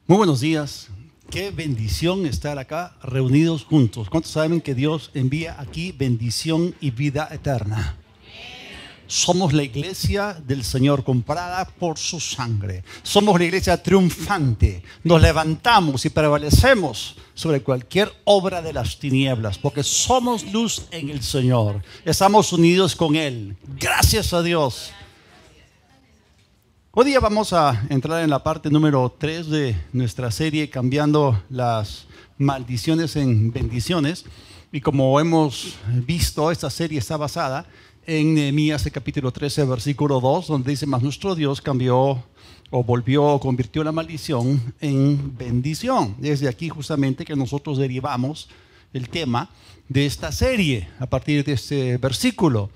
Muy buenos días. Qué bendición estar acá reunidos juntos. ¿Cuántos saben que Dios envía aquí bendición y vida eterna? Somos la iglesia del Señor comprada por su sangre. Somos la iglesia triunfante. Nos levantamos y prevalecemos sobre cualquier obra de las tinieblas porque somos luz en el Señor. Estamos unidos con Él. Gracias a Dios. Hoy día vamos a entrar en la parte número 3 de nuestra serie Cambiando las maldiciones en bendiciones. Y como hemos visto, esta serie está basada en Nehemías capítulo 13, versículo 2, donde dice: mas nuestro Dios cambió o volvió o convirtió la maldición en bendición. Desde aquí justamente que nosotros derivamos el tema de esta serie a partir de este versículo.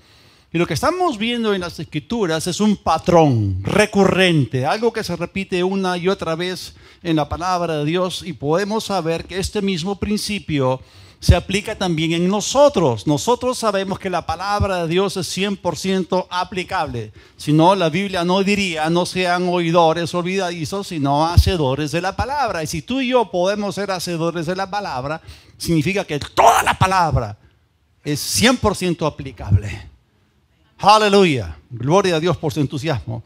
Y lo que estamos viendo en las Escrituras es un patrón recurrente, algo que se repite una y otra vez en la palabra de Dios, y podemos saber que este mismo principio se aplica también en nosotros. Nosotros sabemos que la palabra de Dios es 100% aplicable. Si no, la Biblia no diría: no sean oidores olvidadizos, sino hacedores de la palabra. Y si tú y yo podemos ser hacedores de la palabra, significa que toda la palabra es 100% aplicable. Aleluya, gloria a Dios por su entusiasmo.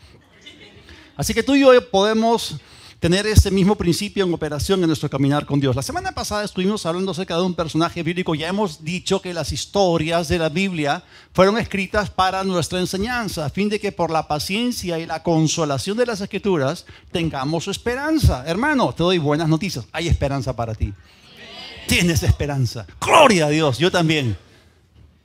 Así que tú y yo podemos tener este mismo principio en operación en nuestro caminar con Dios. La semana pasada estuvimos hablando acerca de un personaje bíblico. Ya hemos dicho que las historias de la Biblia fueron escritas para nuestra enseñanza, a fin de que por la paciencia y la consolación de las Escrituras tengamos esperanza. Hermano, te doy buenas noticias. Hay esperanza para ti. Tienes esperanza. Gloria a Dios, yo también.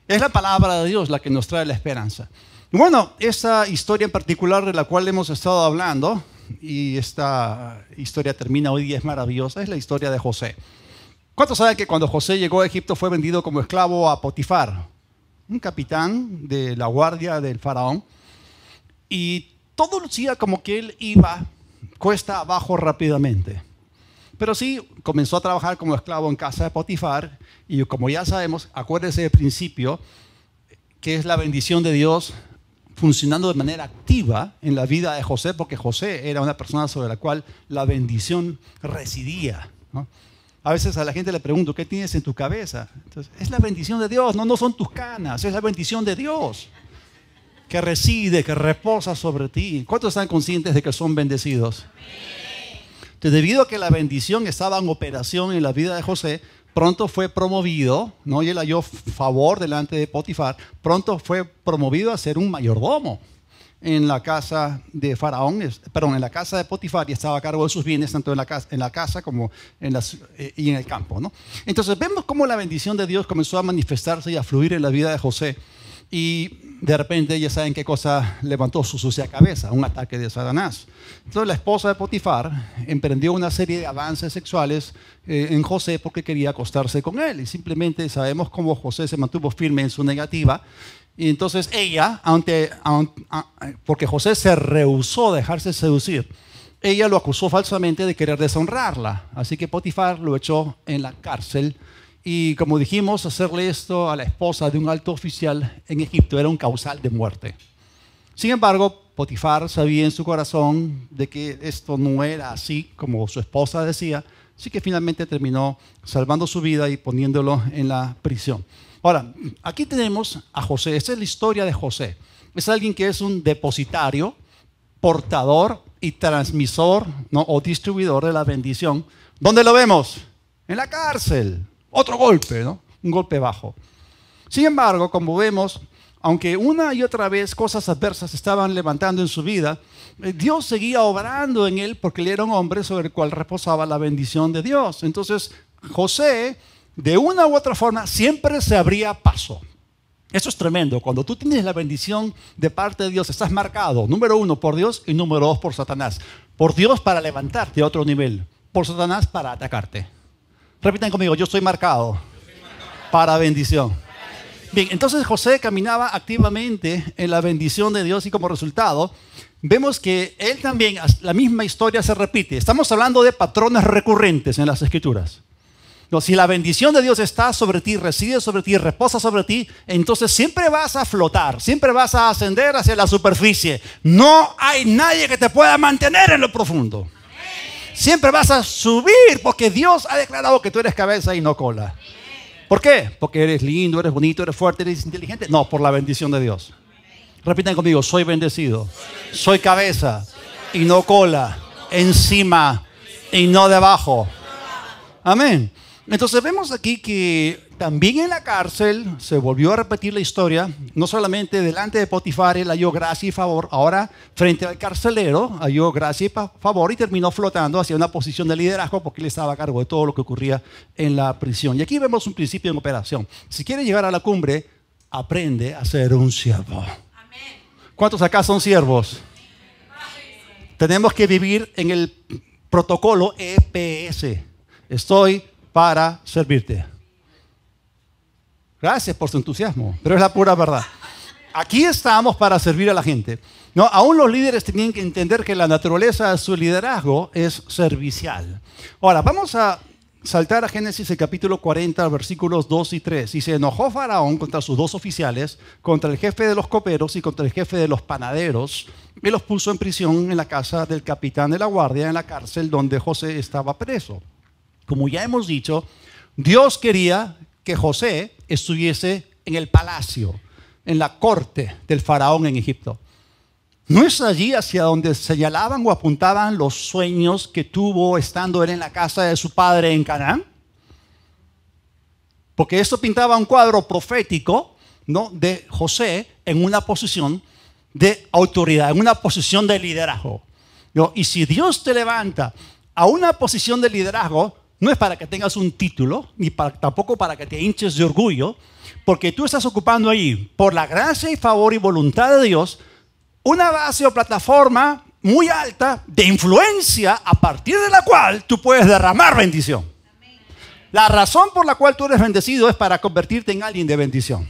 Es la palabra de Dios la que nos trae la esperanza. Bueno, esta historia en particular de la cual hemos estado hablando, y esta historia termina hoy día, es maravillosa, es la historia de José. ¿Cuántos saben que cuando José llegó a Egipto fue vendido como esclavo a Potifar, un capitán de la guardia del faraón? Y todo lucía como que él iba cuesta abajo rápidamente. Pero sí, comenzó a trabajar como esclavo en casa de Potifar, y como ya sabemos, acuérdese del principio, que es la bendición de Dios funcionando de manera activa en la vida de José, porque José era una persona sobre la cual la bendición residía, ¿no? A veces a la gente le pregunto: ¿qué tienes en tu cabeza? Entonces, es la bendición de Dios, no son tus canas, es la bendición de Dios que reside, que reposa sobre ti. ¿Cuántos están conscientes de que son bendecidos? Entonces, debido a que la bendición estaba en operación en la vida de José, pronto fue promovido, ¿no? Y él halló favor delante de Potifar. Pronto fue promovido a ser un mayordomo en la casa de Faraón, perdón, en la casa de Potifar, y estaba a cargo de sus bienes, tanto en la casa como y en el campo, ¿no? Entonces vemos cómo la bendición de Dios comenzó a manifestarse y a fluir en la vida de José. Y de repente ya saben qué cosa levantó su sucia cabeza: un ataque de Satanás. Entonces la esposa de Potifar emprendió una serie de avances sexuales en José porque quería acostarse con él. Y simplemente sabemos cómo José se mantuvo firme en su negativa. Y entonces ella, porque José se rehusó a dejarse seducir, ella lo acusó falsamente de querer deshonrarla. Así que Potifar lo echó en la cárcel. Y como dijimos, hacerle esto a la esposa de un alto oficial en Egipto era un causal de muerte. Sin embargo, Potifar sabía en su corazón de que esto no era así como su esposa decía, así que finalmente terminó salvando su vida y poniéndolo en la prisión. Ahora, aquí tenemos a José. Esta es la historia de José. Es alguien que es un depositario, portador y transmisor, ¿no? O distribuidor de la bendición. ¿Dónde lo vemos? En la cárcel. Otro golpe, ¿no? Un golpe bajo. Sin embargo, como vemos, aunque una y otra vez cosas adversas se estaban levantando en su vida, Dios seguía obrando en él porque él era un hombre sobre el cual reposaba la bendición de Dios. Entonces, José, de una u otra forma, siempre se abría paso. Eso es tremendo. Cuando tú tienes la bendición de parte de Dios, estás marcado, número 1, por Dios, y número 2, por Satanás. Por Dios para levantarte a otro nivel, por Satanás para atacarte. Repitan conmigo: yo estoy marcado para bendición. Bien, entonces José caminaba activamente en la bendición de Dios y como resultado vemos que él también, la misma historia se repite. Estamos hablando de patrones recurrentes en las Escrituras. No, si la bendición de Dios está sobre ti, reside sobre ti, reposa sobre ti, entonces siempre vas a flotar, siempre vas a ascender hacia la superficie. No hay nadie que te pueda mantener en lo profundo. Siempre vas a subir porque Dios ha declarado que tú eres cabeza y no cola. ¿Por qué? Porque eres lindo, eres bonito, eres fuerte, eres inteligente. No, por la bendición de Dios. Repitan conmigo, soy bendecido. Soy cabeza y no cola. Encima y no debajo. Amén. Entonces vemos aquí que también en la cárcel se volvió a repetir la historia. No solamente delante de Potifar él halló gracia y favor, ahora frente al carcelero halló gracia y favor y terminó flotando hacia una posición de liderazgo porque él estaba a cargo de todo lo que ocurría en la prisión. Y aquí vemos un principio en operación. Si quieres llegar a la cumbre, aprende a ser un siervo. ¿Cuántos acá son siervos? Tenemos que vivir en el protocolo EPS. Estoy para servirte. Gracias por su entusiasmo, pero es la pura verdad. Aquí estamos para servir a la gente. No, aún los líderes tienen que entender que la naturaleza de su liderazgo es servicial. Ahora, vamos a saltar a Génesis el capítulo 40, versículos 2 y 3. Y se enojó Faraón contra sus dos oficiales, contra el jefe de los coperos y contra el jefe de los panaderos, y los puso en prisión en la casa del capitán de la guardia, en la cárcel donde José estaba preso. Como ya hemos dicho, Dios quería que José estuviese en el palacio, en la corte del faraón en Egipto. ¿No es allí hacia donde señalaban o apuntaban los sueños que tuvo estando él en la casa de su padre en Canaán? Porque esto pintaba un cuadro profético, ¿no?, de José en una posición de autoridad, en una posición de liderazgo. ¿No? Y si Dios te levanta a una posición de liderazgo, no es para que tengas un título, ni tampoco para que te hinches de orgullo, porque tú estás ocupando ahí, por la gracia y favor y voluntad de Dios, una base o plataforma muy alta de influencia a partir de la cual tú puedes derramar bendición. La razón por la cual tú eres bendecido es para convertirte en alguien de bendición.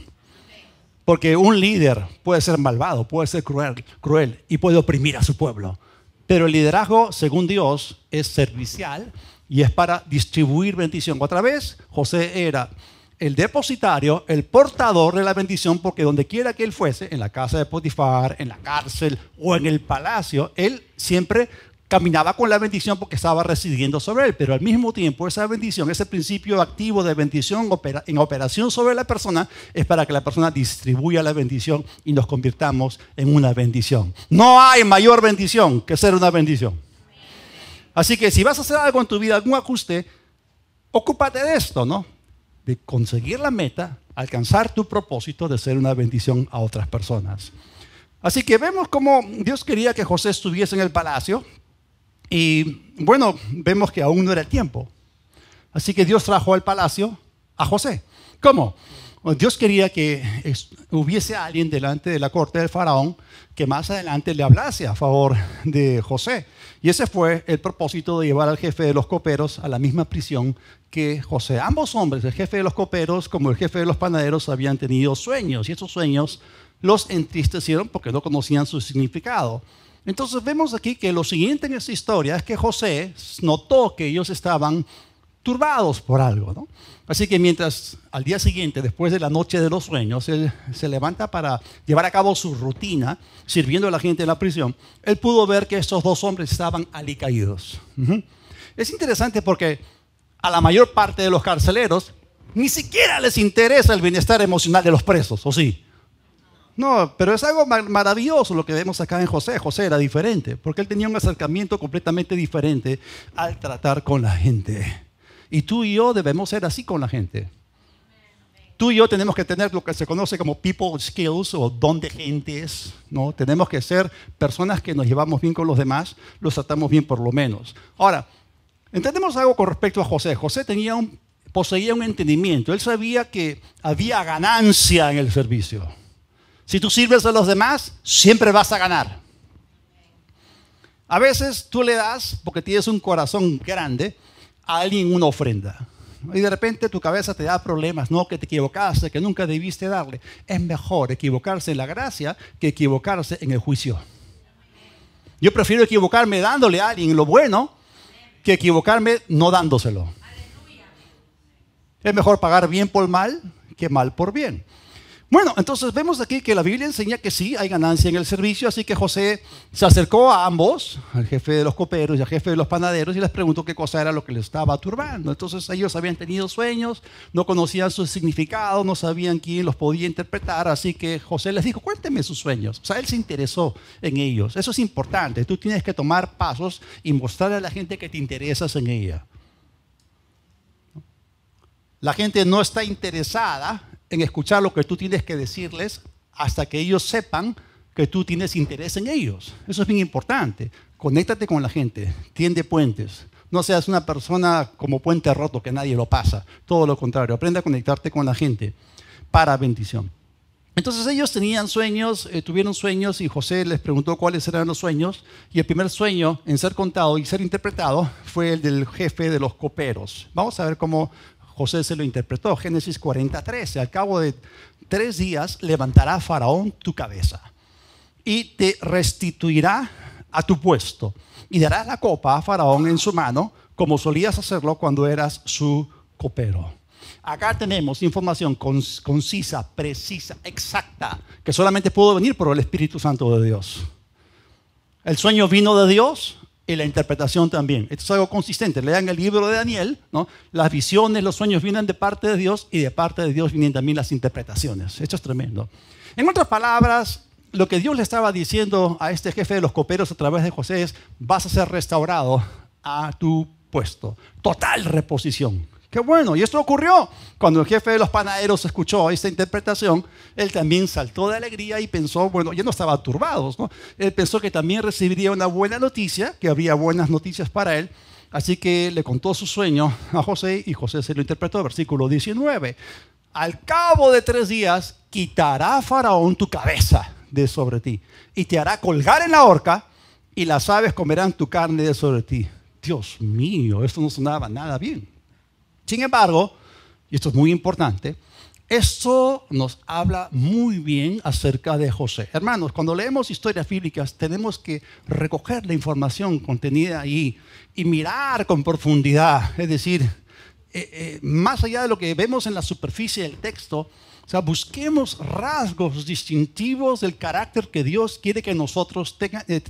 Porque un líder puede ser malvado, puede ser cruel y puede oprimir a su pueblo. Pero el liderazgo, según Dios, es servicial y es para distribuir bendición. Otra vez, José era el depositario, el portador de la bendición, porque donde quiera que él fuese, en la casa de Potifar, en la cárcel o en el palacio, él siempre caminaba con la bendición porque estaba residiendo sobre él. Pero al mismo tiempo, esa bendición, ese principio activo de bendición en operación sobre la persona, es para que la persona distribuya la bendición y nos convirtamos en una bendición. No hay mayor bendición que ser una bendición. Así que si vas a hacer algo en tu vida, algún ajuste, ocúpate de esto, ¿no? De conseguir la meta, alcanzar tu propósito de ser una bendición a otras personas. Así que vemos cómo Dios quería que José estuviese en el palacio y bueno, vemos que aún no era el tiempo. Así que Dios trajo al palacio a José. ¿Cómo? Dios quería que hubiese alguien delante de la corte del faraón que más adelante le hablase a favor de José. Y ese fue el propósito de llevar al jefe de los coperos a la misma prisión que José. Ambos hombres, el jefe de los coperos como el jefe de los panaderos, habían tenido sueños y esos sueños los entristecieron porque no conocían su significado. Entonces vemos aquí que lo siguiente en esta historia es que José notó que ellos estaban turbados por algo, ¿no? Así que mientras al día siguiente, después de la noche de los sueños, él se levanta para llevar a cabo su rutina, sirviendo a la gente en la prisión, él pudo ver que estos dos hombres estaban alicaídos. Es interesante porque a la mayor parte de los carceleros ni siquiera les interesa el bienestar emocional de los presos, ¿o sí? No, pero es algo maravilloso lo que vemos acá en José. José era diferente, porque él tenía un acercamiento completamente diferente al tratar con la gente. Y tú y yo debemos ser así con la gente. Tú y yo tenemos que tener lo que se conoce como people skills o don de gentes, ¿no? Tenemos que ser personas que nos llevamos bien con los demás, los tratamos bien por lo menos. Ahora, entendemos algo con respecto a José. José poseía un entendimiento. Él sabía que había ganancia en el servicio. Si tú sirves a los demás, siempre vas a ganar. A veces tú le das, porque tienes un corazón grande, a alguien una ofrenda. Y de repente tu cabeza te da problemas, no, que te equivocaste, que nunca debiste darle. Es mejor equivocarse en la gracia que equivocarse en el juicio. Yo prefiero equivocarme dándole a alguien lo bueno que equivocarme no dándoselo. Es mejor pagar bien por mal que mal por bien. Bueno, entonces vemos aquí que la Biblia enseña que sí, hay ganancia en el servicio, así que José se acercó a ambos, al jefe de los coperos y al jefe de los panaderos, y les preguntó qué cosa era lo que les estaba turbando. Entonces ellos habían tenido sueños, no conocían su significado, no sabían quién los podía interpretar, así que José les dijo, cuéntenme sus sueños. O sea, él se interesó en ellos. Eso es importante, tú tienes que tomar pasos y mostrarle a la gente que te interesas en ella. La gente no está interesada en escuchar lo que tú tienes que decirles hasta que ellos sepan que tú tienes interés en ellos. Eso es bien importante. Conéctate con la gente, tiende puentes. No seas una persona como puente roto que nadie lo pasa. Todo lo contrario, aprende a conectarte con la gente para bendición. Entonces ellos tenían sueños, tuvieron sueños y José les preguntó cuáles eran los sueños. Y el primer sueño en ser contado y ser interpretado fue el del jefe de los coperos. Vamos a ver cómo José se lo interpretó. Génesis 40:13. Al cabo de 3 días levantará Faraón tu cabeza y te restituirá a tu puesto y darás la copa a Faraón en su mano como solías hacerlo cuando eras su copero. Acá tenemos información concisa, precisa, exacta, que solamente pudo venir por el Espíritu Santo de Dios. El sueño vino de Dios y la interpretación también. Esto es algo consistente. Lean el libro de Daniel, ¿no? Las visiones, los sueños vienen de parte de Dios y de parte de Dios vienen también las interpretaciones. Esto es tremendo. En otras palabras, lo que Dios le estaba diciendo a este jefe de los coperos a través de José es, vas a ser restaurado a tu puesto. Total reposición. Qué bueno, y esto ocurrió. Cuando el jefe de los panaderos escuchó esta interpretación, él también saltó de alegría y pensó, bueno, ya no estaba turbado, ¿no? Él pensó que también recibiría una buena noticia, que había buenas noticias para él, así que le contó su sueño a José y José se lo interpretó. Versículo 19. Al cabo de 3 días, quitará Faraón tu cabeza de sobre ti y te hará colgar en la horca y las aves comerán tu carne de sobre ti. Dios mío, esto no sonaba nada bien. Sin embargo, y esto es muy importante, esto nos habla muy bien acerca de José. Hermanos, cuando leemos historias bíblicas tenemos que recoger la información contenida ahí y mirar con profundidad. Es decir, más allá de lo que vemos en la superficie del texto, o sea, busquemos rasgos distintivos del carácter que Dios quiere que nosotros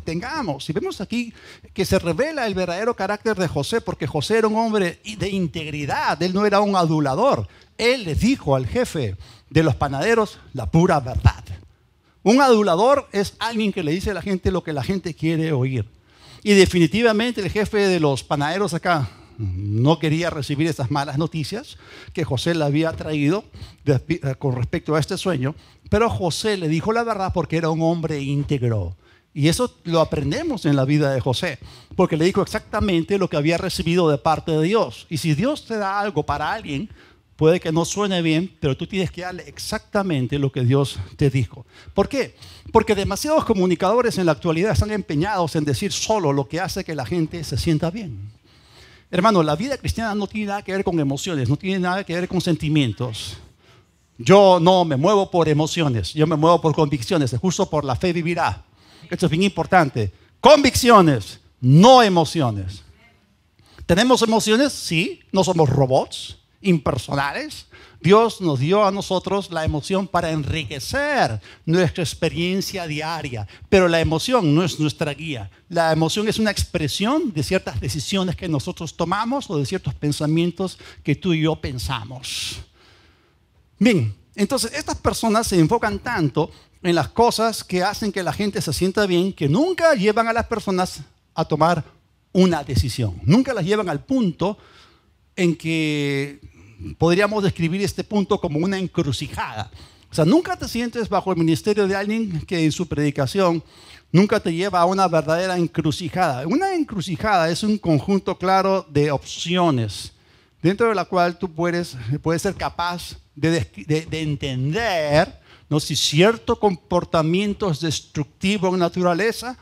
tengamos. Y vemos aquí que se revela el verdadero carácter de José, porque José era un hombre de integridad, él no era un adulador. Él le dijo al jefe de los panaderos la pura verdad. Un adulador es alguien que le dice a la gente lo que la gente quiere oír. Y definitivamente el jefe de los panaderos acá no quería recibir esas malas noticias que José le había traído con respecto a este sueño, pero José le dijo la verdad porque era un hombre íntegro. Y eso lo aprendemos en la vida de José, porque le dijo exactamente lo que había recibido de parte de Dios. Y si Dios te da algo para alguien, puede que no suene bien, pero tú tienes que darle exactamente lo que Dios te dijo. ¿Por qué? Porque demasiados comunicadores en la actualidad están empeñados en decir solo lo que hace que la gente se sienta bien. Hermano, la vida cristiana no tiene nada que ver con emociones, no tiene nada que ver con sentimientos. Yo no me muevo por emociones, yo me muevo por convicciones. El justo por la fe vivirá. Esto es bien importante. Convicciones, no emociones. ¿Tenemos emociones? Sí, no somos robots impersonales. Dios nos dio a nosotros la emoción para enriquecer nuestra experiencia diaria, pero la emoción no es nuestra guía. La emoción es una expresión de ciertas decisiones que nosotros tomamos o de ciertos pensamientos que tú y yo pensamos. Bien, entonces estas personas se enfocan tanto en las cosas que hacen que la gente se sienta bien que nunca llevan a las personas a tomar una decisión. Nunca las llevan al punto en que podríamos describir este punto como una encrucijada. O sea, nunca te sientes bajo el ministerio de alguien que en su predicación nunca te lleva a una verdadera encrucijada. Una encrucijada es un conjunto claro de opciones dentro de la cual tú puedes ser capaz de entender, ¿no?, si cierto comportamiento es destructivo en naturaleza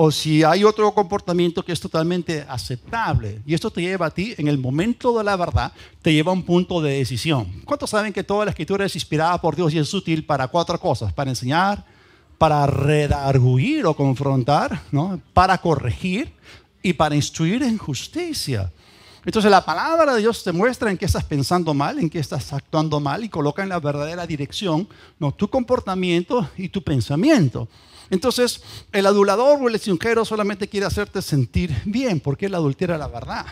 o si hay otro comportamiento que es totalmente aceptable. Y esto te lleva a ti, en el momento de la verdad, te lleva a un punto de decisión. ¿Cuántos saben que toda la Escritura es inspirada por Dios y es útil para 4 cosas? Para enseñar, para redarguir o confrontar, ¿no?, para corregir y para instruir en justicia. Entonces la palabra de Dios te muestra en qué estás pensando mal, en qué estás actuando mal y coloca en la verdadera dirección, ¿no?, tu comportamiento y tu pensamiento. Entonces el adulador o el lisonjero solamente quiere hacerte sentir bien porque él adultera la verdad.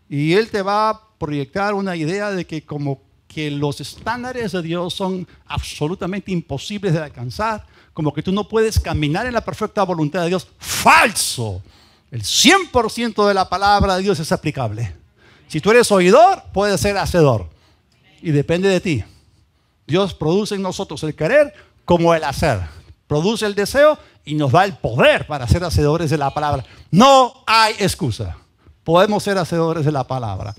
Y él te va a proyectar una idea de que como que los estándares de Dios son absolutamente imposibles de alcanzar, como que tú no puedes caminar en la perfecta voluntad de Dios. ¡Falso! El 100% de la palabra de Dios es aplicable. Si tú eres oidor, puedes ser hacedor. Y depende de ti. Dios produce en nosotros el querer como el hacer. Produce el deseo y nos da el poder para ser hacedores de la palabra. No hay excusa. Podemos ser hacedores de la palabra.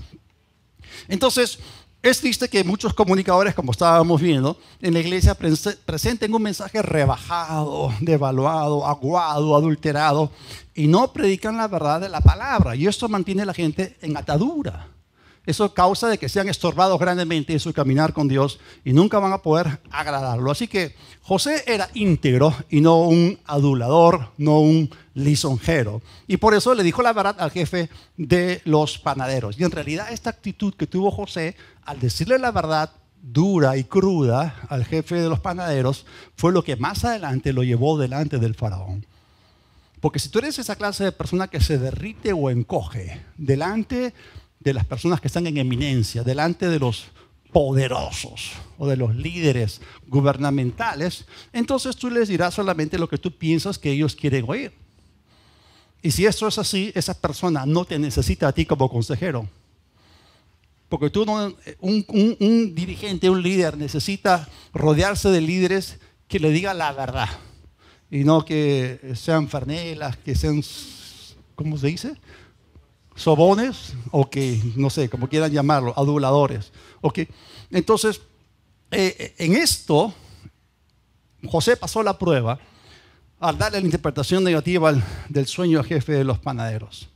Entonces, es triste que muchos comunicadores, como estábamos viendo, en la iglesia presenten un mensaje rebajado, devaluado, aguado, adulterado, y no predican la verdad de la palabra. Y esto mantiene a la gente en atadura. Eso causa de que sean estorbados grandemente en su caminar con Dios y nunca van a poder agradarlo. Así que José era íntegro y no un adulador, no un lisonjero. Y por eso le dijo la verdad al jefe de los panaderos. Y en realidad esta actitud que tuvo José al decirle la verdad dura y cruda al jefe de los panaderos fue lo que más adelante lo llevó delante del faraón. Porque si tú eres esa clase de persona que se derrite o encoge delante de las personas que están en eminencia, delante de los poderosos o de los líderes gubernamentales, entonces tú les dirás solamente lo que tú piensas que ellos quieren oír. Y si eso es así, esa persona no te necesita a ti como consejero. Porque tú no, un dirigente, un líder necesita rodearse de líderes que le digan la verdad. Y no que sean fernelas, que sean, ¿cómo se dice?, sobones, o que, no sé, como quieran llamarlo, aduladores. Okay. Entonces, en esto, José pasó la prueba al darle la interpretación negativa del sueño al jefe de los panaderos.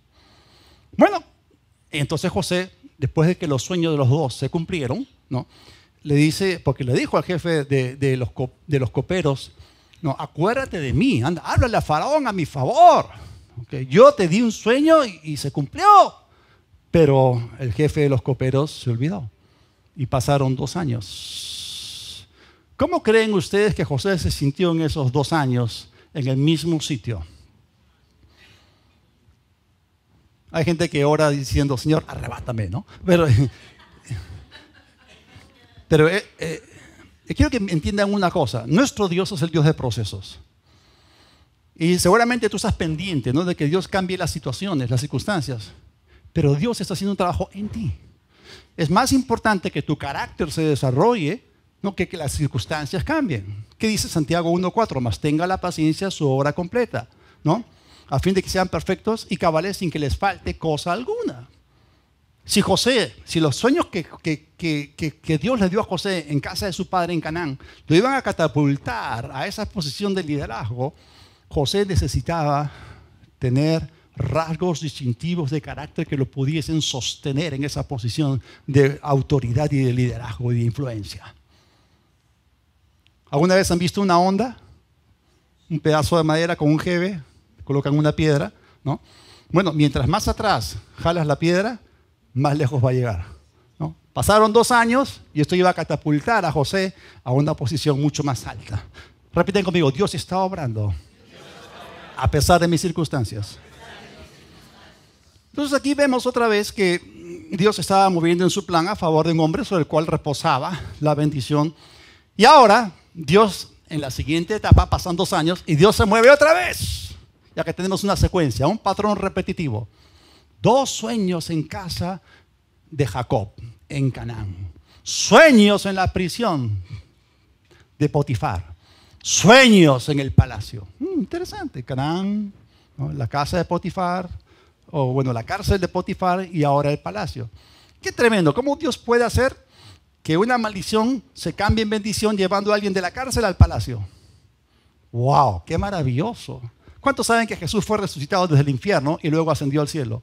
Bueno, entonces José, después de que los sueños de los dos se cumplieron, ¿no?, le dice, porque le dijo al jefe de los coperos, no, acuérdate de mí, anda, háblale a Faraón a mi favor. Okay, yo te di un sueño y se cumplió. Pero el jefe de los coperos se olvidó. Y pasaron 2 años. ¿Cómo creen ustedes que José se sintió en esos 2 años en el mismo sitio? Hay gente que ora diciendo, Señor, arrebátame, ¿no? Pero quiero que entiendan una cosa. Nuestro Dios es el Dios de procesos. Y seguramente tú estás pendiente, ¿no?, de que Dios cambie las situaciones, las circunstancias. Pero Dios está haciendo un trabajo en ti. Es más importante que tu carácter se desarrolle, no que las circunstancias cambien. ¿Qué dice Santiago 1:4? Mas tenga la paciencia su obra completa, ¿no?, a fin de que sean perfectos y cabales sin que les falte cosa alguna. Si los sueños que Dios le dio a José en casa de su padre en Canaán lo iban a catapultar a esa posición de liderazgo, José necesitaba tener rasgos distintivos de carácter que lo pudiesen sostener en esa posición de autoridad y de liderazgo y de influencia. ¿Alguna vez han visto una onda? Un pedazo de madera con un jeve, colocan una piedra, ¿no? Bueno, mientras más atrás jalas la piedra, más lejos va a llegar, ¿no? Pasaron 2 años y esto iba a catapultar a José a una posición mucho más alta. Repiten conmigo, Dios está obrando a pesar de mis circunstancias. Entonces aquí vemos otra vez que Dios estaba moviendo en su plan a favor de un hombre sobre el cual reposaba la bendición. Y ahora Dios, en la siguiente etapa, pasan 2 años y Dios se mueve otra vez. Ya que tenemos una secuencia, un patrón repetitivo. 2 sueños en casa de Jacob, en Canaán. Sueños en la prisión de Potifar. Sueños en el palacio. Interesante. Canaán, ¿no?, la casa de Potifar, o bueno, la cárcel de Potifar y ahora el palacio. Qué tremendo. ¿Cómo Dios puede hacer que una maldición se cambie en bendición llevando a alguien de la cárcel al palacio? ¡Wow! ¡Qué maravilloso! ¿Cuántos saben que Jesús fue resucitado desde el infierno y luego ascendió al cielo?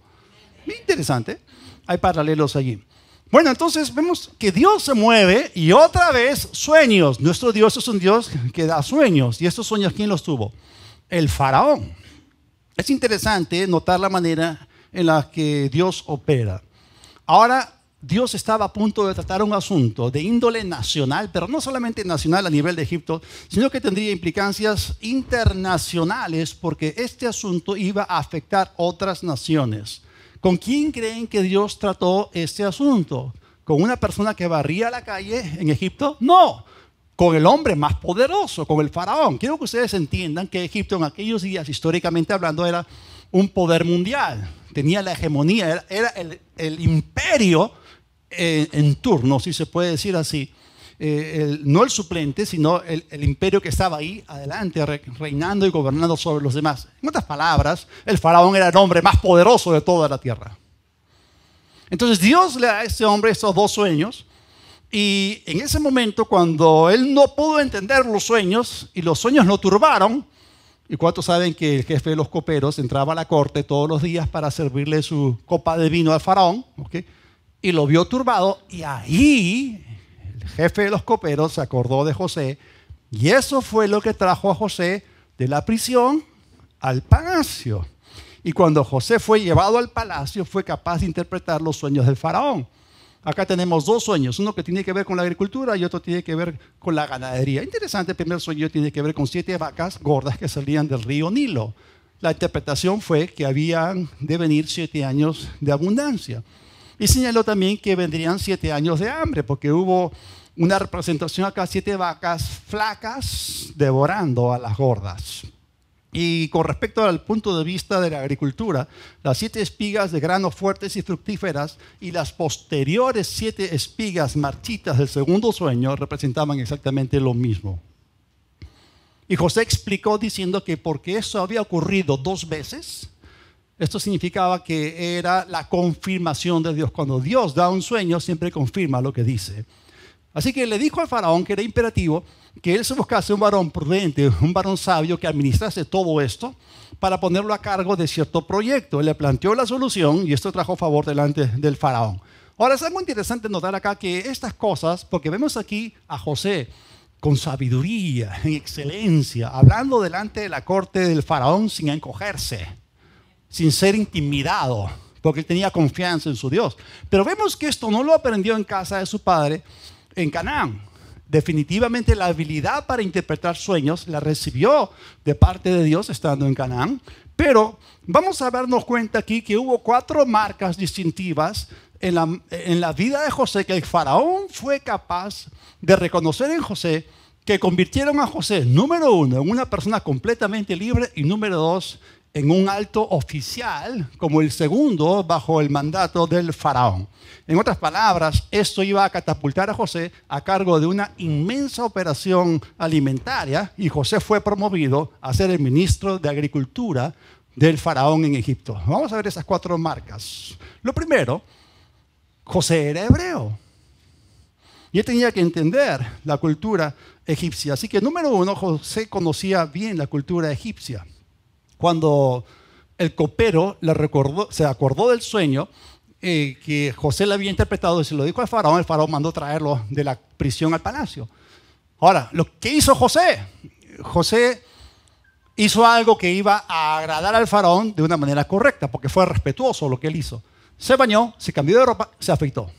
Interesante. Hay paralelos allí. Bueno, entonces vemos que Dios se mueve y otra vez sueños. Nuestro Dios es un Dios que da sueños. ¿Y estos sueños quién los tuvo? El faraón. Es interesante notar la manera en la que Dios opera. Ahora Dios estaba a punto de tratar un asunto de índole nacional, pero no solamente nacional a nivel de Egipto, sino que tendría implicancias internacionales porque este asunto iba a afectar otras naciones. ¿Con quién creen que Dios trató este asunto? ¿Con una persona que barría la calle en Egipto? No, con el hombre más poderoso, con el faraón. Quiero que ustedes entiendan que Egipto en aquellos días, históricamente hablando, era un poder mundial. Tenía la hegemonía, era el imperio en turno, si se puede decir así. No el suplente, sino el imperio que estaba ahí adelante, reinando y gobernando sobre los demás. En otras palabras, el faraón era el hombre más poderoso de toda la tierra. Entonces Dios le da a este hombre estos dos sueños, y en ese momento, cuando él no pudo entender los sueños y los sueños lo turbaron, ¿y cuántos saben que el jefe de los coperos entraba a la corte todos los días para servirle su copa de vino al faraón? ¿Okay? Y lo vio turbado, y ahí el jefe de los coperos se acordó de José, y eso fue lo que trajo a José de la prisión al palacio. Y cuando José fue llevado al palacio, fue capaz de interpretar los sueños del faraón. Acá tenemos dos sueños, uno que tiene que ver con la agricultura y otro tiene que ver con la ganadería. Interesante, el primer sueño tiene que ver con 7 vacas gordas que salían del río Nilo. La interpretación fue que habían de venir 7 años de abundancia. Y señaló también que vendrían 7 años de hambre, porque hubo una representación acá, 7 vacas flacas devorando a las gordas. Y con respecto al punto de vista de la agricultura, las 7 espigas de grano fuertes y fructíferas y las posteriores 7 espigas marchitas del segundo sueño representaban exactamente lo mismo. Y José explicó diciendo que porque eso había ocurrido 2 veces, esto significaba que era la confirmación de Dios. Cuando Dios da un sueño, siempre confirma lo que dice. Así que le dijo al faraón que era imperativo que él se buscase un varón prudente, un varón sabio que administrase todo esto para ponerlo a cargo de cierto proyecto. Él le planteó la solución y esto trajo favor delante del faraón. Ahora es algo interesante notar acá que estas cosas, porque vemos aquí a José con sabiduría, en excelencia, hablando delante de la corte del faraón sin encogerse, sin ser intimidado, porque él tenía confianza en su Dios. Pero vemos que esto no lo aprendió en casa de su padre en Canaán. Definitivamente la habilidad para interpretar sueños la recibió de parte de Dios estando en Canaán, pero vamos a darnos cuenta aquí que hubo 4 marcas distintivas en la vida de José que el faraón fue capaz de reconocer en José, que convirtieron a José, número 1, en una persona completamente libre y número 2, en un alto oficial, como el segundo bajo el mandato del faraón. En otras palabras, esto iba a catapultar a José a cargo de una inmensa operación alimentaria y José fue promovido a ser el ministro de Agricultura del faraón en Egipto. Vamos a ver esas 4 marcas. Lo primero, José era hebreo y él tenía que entender la cultura egipcia. Así que número 1, José conocía bien la cultura egipcia. Cuando el copero se acordó del sueño que José le había interpretado y se lo dijo al faraón, el faraón mandó traerlo de la prisión al palacio. Ahora, lo que hizo José hizo algo que iba a agradar al faraón de una manera correcta, porque fue respetuoso lo que él hizo. Se bañó, se cambió de ropa, se afeitó.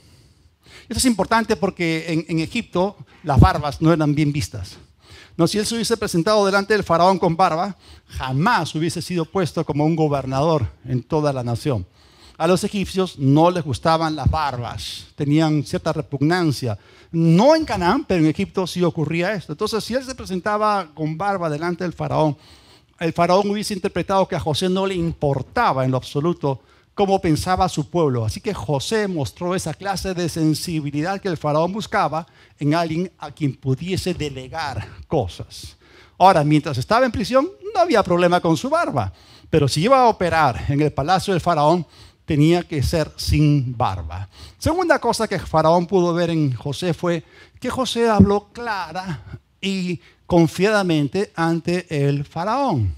Esto es importante porque en Egipto las barbas no eran bien vistas. No, si él se hubiese presentado delante del faraón con barba, jamás hubiese sido puesto como un gobernador en toda la nación. A los egipcios no les gustaban las barbas, tenían cierta repugnancia. No en Canaán, pero en Egipto sí ocurría esto. Entonces, si él se presentaba con barba delante del faraón, el faraón hubiese interpretado que a José no le importaba en lo absoluto cómo pensaba su pueblo. Así que José mostró esa clase de sensibilidad que el faraón buscaba en alguien a quien pudiese delegar cosas. Ahora, mientras estaba en prisión, no había problema con su barba, pero si iba a operar en el palacio del faraón, tenía que ser sin barba. Segunda cosa que el faraón pudo ver en José fue que José habló clara y confiadamente ante el faraón.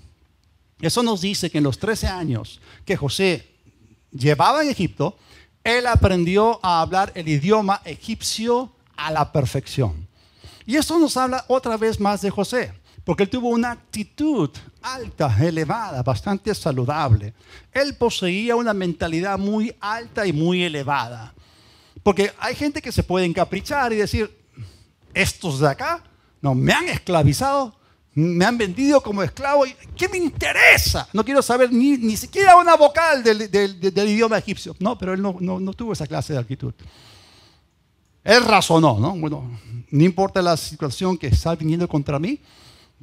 Eso nos dice que en los 13 años que José llevaba en Egipto, él aprendió a hablar el idioma egipcio a la perfección. Y esto nos habla otra vez más de José, porque él tuvo una actitud alta, elevada, bastante saludable. Él poseía una mentalidad muy alta y muy elevada. Porque hay gente que se puede encaprichar y decir, estos de acá no, me han esclavizado, me han vendido como esclavo. ¿Qué me interesa? No quiero saber ni siquiera una vocal del idioma egipcio. No, pero él no tuvo esa clase de actitud. Él razonó, ¿no? Bueno, no importa la situación que está viniendo contra mí,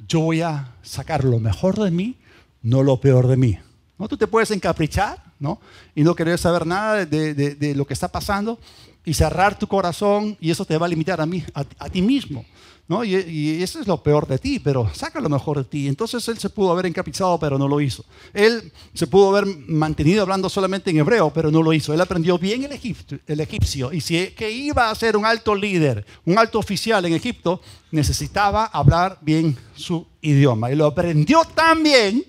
yo voy a sacar lo mejor de mí, no lo peor de mí. ¿No? Tú te puedes encaprichar, ¿no? Y no querer saber nada de lo que está pasando y cerrar tu corazón, y eso te va a limitar a ti mismo, ¿no? Y eso es lo peor de ti, pero saca lo mejor de ti. Entonces él se pudo haber encaprichado, pero no lo hizo. Él se pudo haber mantenido hablando solamente en hebreo, pero no lo hizo. Él aprendió bien el egipcio, y si que iba a ser un alto líder, un alto oficial en Egipto, necesitaba hablar bien su idioma. Y lo aprendió tan bien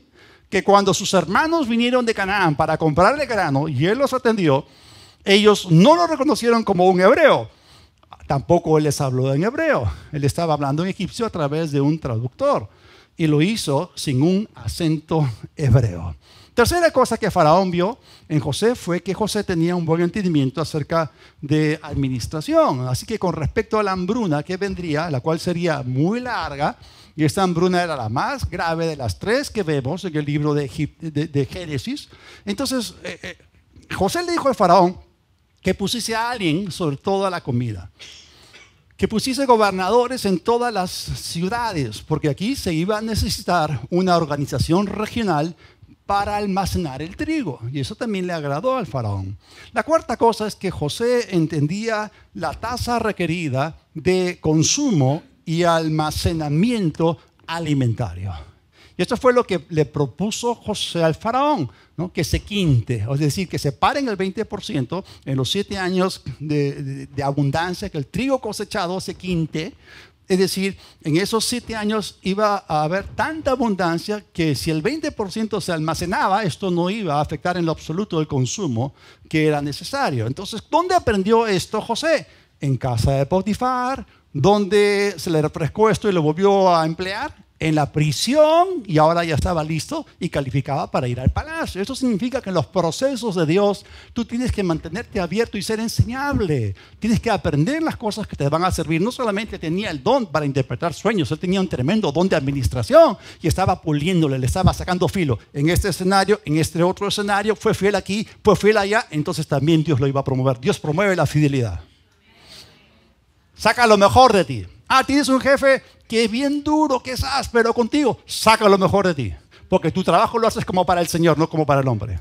que cuando sus hermanos vinieron de Canaán para comprarle grano y él los atendió, ellos no lo reconocieron como un hebreo. Tampoco él les habló en hebreo. Él estaba hablando en egipcio a través de un traductor. Y lo hizo sin un acento hebreo. Tercera cosa que Faraón vio en José fue que José tenía un buen entendimiento acerca de administración. Así que con respecto a la hambruna que vendría, la cual sería muy larga, y esta hambruna era la más grave de las tres que vemos en el libro de Génesis. Entonces, José le dijo al Faraón que pusiese a alguien sobre toda la comida, que pusiese gobernadores en todas las ciudades, porque aquí se iba a necesitar una organización regional para almacenar el trigo, y eso también le agradó al faraón. La cuarta cosa es que José entendía la tasa requerida de consumo y almacenamiento alimentario. Y esto fue lo que le propuso José al faraón, ¿no? Que se quinte, es decir, que separen el 20% en los 7 años de abundancia, que el trigo cosechado se quinte. Es decir, en esos 7 años iba a haber tanta abundancia que si el 20% se almacenaba, esto no iba a afectar en lo absoluto el consumo que era necesario. Entonces, ¿dónde aprendió esto José? En casa de Potifar, donde se le refrescó esto y lo volvió a emplear. En la prisión, y ahora ya estaba listo y calificaba para ir al palacio. Eso significa que en los procesos de Dios tú tienes que mantenerte abierto y ser enseñable. Tienes que aprender las cosas que te van a servir. No solamente tenía el don para interpretar sueños, él tenía un tremendo don de administración y estaba puliéndole, le estaba sacando filo. En este escenario, en este otro escenario, fue fiel aquí, fue fiel allá, entonces también Dios lo iba a promover. Dios promueve la fidelidad. Saca lo mejor de ti. Tienes un jefe que es bien duro, que es áspero contigo. Saca lo mejor de ti. Porque tu trabajo lo haces como para el Señor, no como para el hombre.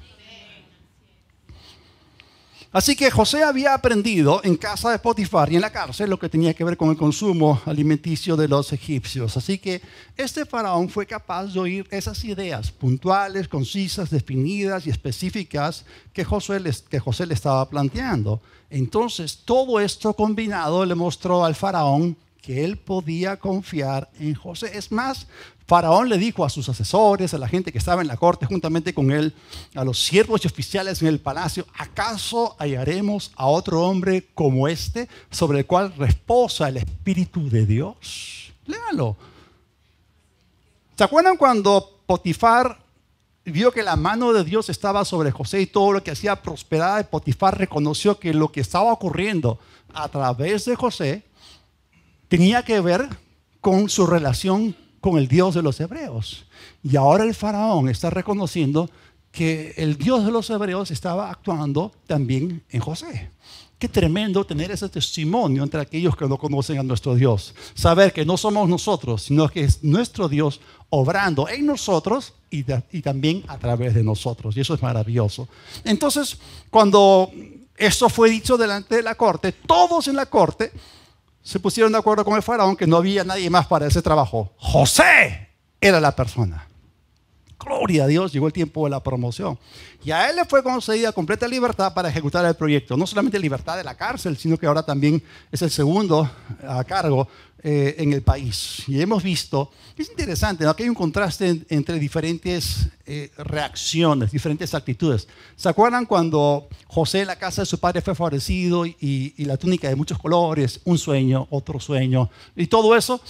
Así que José había aprendido en casa de Potifar y en la cárcel lo que tenía que ver con el consumo alimenticio de los egipcios. Así que este faraón fue capaz de oír esas ideas puntuales, concisas, definidas y específicas que José le estaba planteando. Entonces, todo esto combinado le mostró al faraón que él podía confiar en José. Es más, Faraón le dijo a sus asesores, a la gente que estaba en la corte juntamente con él, a los siervos y oficiales en el palacio, ¿acaso hallaremos a otro hombre como este sobre el cual reposa el Espíritu de Dios? Léalo. ¿Se acuerdan cuando Potifar vio que la mano de Dios estaba sobre José y todo lo que hacía prosperar? Potifar reconoció que lo que estaba ocurriendo a través de José tenía que ver con su relación con el Dios de los hebreos. Y ahora el faraón está reconociendo que el Dios de los hebreos estaba actuando también en José. Qué tremendo tener ese testimonio entre aquellos que no conocen a nuestro Dios. Saber que no somos nosotros, sino que es nuestro Dios obrando en nosotros y también a través de nosotros. Y eso es maravilloso. Entonces, cuando esto fue dicho delante de la corte, todos en la corte se pusieron de acuerdo con el faraón que no había nadie más para ese trabajo. José era la persona. Gloria a Dios, llegó el tiempo de la promoción. Y a él le fue concedida completa libertad para ejecutar el proyecto. No solamente libertad de la cárcel, sino que ahora también es el segundo a cargo en el país. Y hemos visto, es interesante, ¿no? Que hay un contraste entre diferentes reacciones, diferentes actitudes. ¿Se acuerdan cuando José en la casa de su padre fue favorecido y la túnica de muchos colores, un sueño, otro sueño, y todo eso?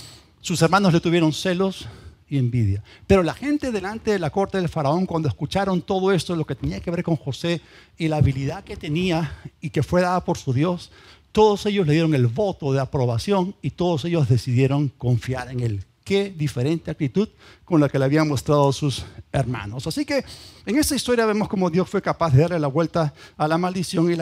Sus hermanos le tuvieron celos y envidia. Pero la gente delante de la corte del faraón, cuando escucharon todo esto, lo que tenía que ver con José y la habilidad que tenía y que fue dada por su Dios, todos ellos le dieron el voto de aprobación y todos ellos decidieron confiar en él. Qué diferente actitud con la que le habían mostrado sus hermanos. Así que en esta historia vemos cómo Dios fue capaz de darle la vuelta a la maldición y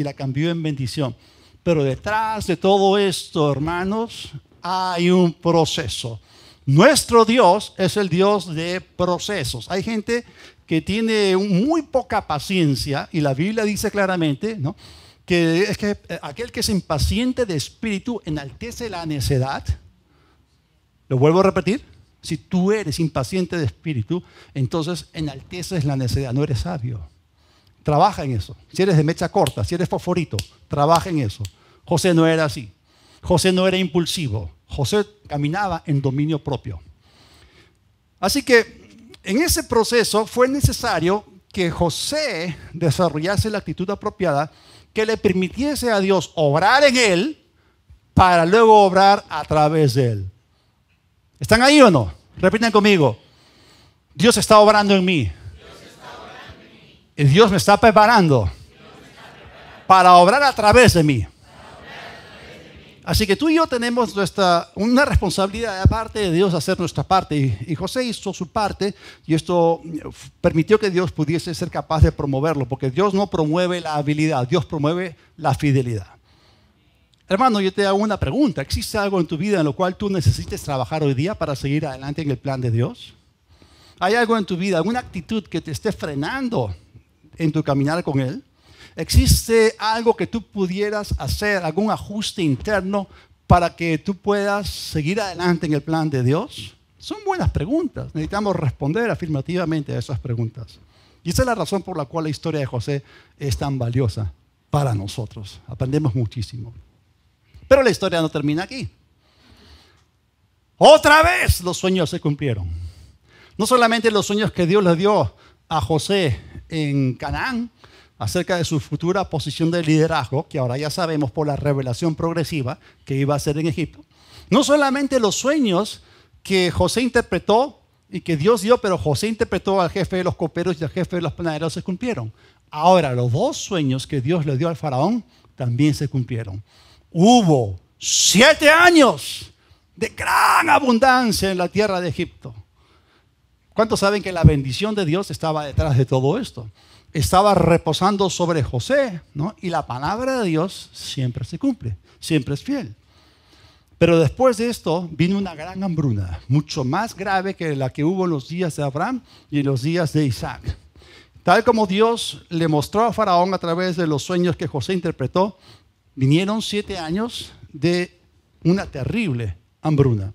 la cambió en bendición. Pero detrás de todo esto, hermanos, hay un proceso. Nuestro Dios es el Dios de procesos. Hay gente que tiene muy poca paciencia y la Biblia dice claramente, ¿no?, que es que aquel que es impaciente de espíritu enaltece la necedad. Lo vuelvo a repetir. Si tú eres impaciente de espíritu, entonces enalteces la necedad. No eres sabio. Trabaja en eso. Si eres de mecha corta, si eres fosforito, trabaja en eso. José no era así. José no era impulsivo. José caminaba en dominio propio. Así que en ese proceso fue necesario que José desarrollase la actitud apropiada que le permitiese a Dios obrar en él para luego obrar a través de él. ¿Están ahí o no? Repiten conmigo. Dios está obrando en mí. Y Dios me está preparando para obrar a través de mí. Así que tú y yo tenemos una responsabilidad aparte de Dios hacer nuestra parte. Y José hizo su parte y esto permitió que Dios pudiese ser capaz de promoverlo. Porque Dios no promueve la habilidad, Dios promueve la fidelidad. Hermano, yo te hago una pregunta. ¿Existe algo en tu vida en lo cual tú necesites trabajar hoy día para seguir adelante en el plan de Dios? ¿Hay algo en tu vida, alguna actitud que te esté frenando en tu caminar con Él? ¿Existe algo que tú pudieras hacer, algún ajuste interno para que tú puedas seguir adelante en el plan de Dios? Son buenas preguntas. Necesitamos responder afirmativamente a esas preguntas. Y esa es la razón por la cual la historia de José es tan valiosa para nosotros. Aprendemos muchísimo. Pero la historia no termina aquí. Otra vez los sueños se cumplieron. No solamente los sueños que Dios le dio a José en Canaán, acerca de su futura posición de liderazgo, que ahora ya sabemos por la revelación progresiva que iba a ser en Egipto. No solamente los sueños que José interpretó y que Dios dio, pero José interpretó al jefe de los coperos y al jefe de los panaderos se cumplieron. Ahora, los dos sueños que Dios le dio al faraón también se cumplieron. Hubo 7 años de gran abundancia en la tierra de Egipto. ¿Cuántos saben que la bendición de Dios estaba detrás de todo esto? Estaba reposando sobre José, ¿no? Y la palabra de Dios siempre se cumple, siempre es fiel. Pero después de esto vino una gran hambruna, mucho más grave que la que hubo en los días de Abraham y en los días de Isaac. Tal como Dios le mostró a Faraón a través de los sueños que José interpretó, vinieron 7 años de una terrible hambruna.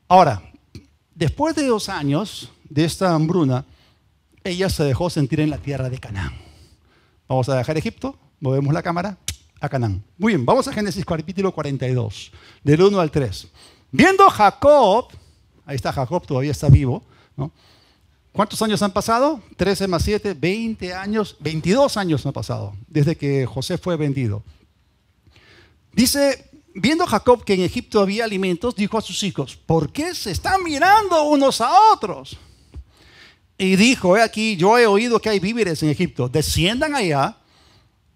Ahora, después de 2 años de esta hambruna, ella se dejó sentir en la tierra de Canaán. Vamos a dejar Egipto, movemos la cámara a Canaán. Muy bien, vamos a Génesis capítulo 42, del 1 al 3. Viendo Jacob, ahí está Jacob, todavía está vivo, ¿no? ¿Cuántos años han pasado? 13 más 7, 20 años, 22 años han pasado desde que José fue vendido. Dice, viendo Jacob que en Egipto había alimentos, dijo a sus hijos, ¿por qué se están mirando unos a otros? Y dijo, he aquí, yo he oído que hay víveres en Egipto. Desciendan allá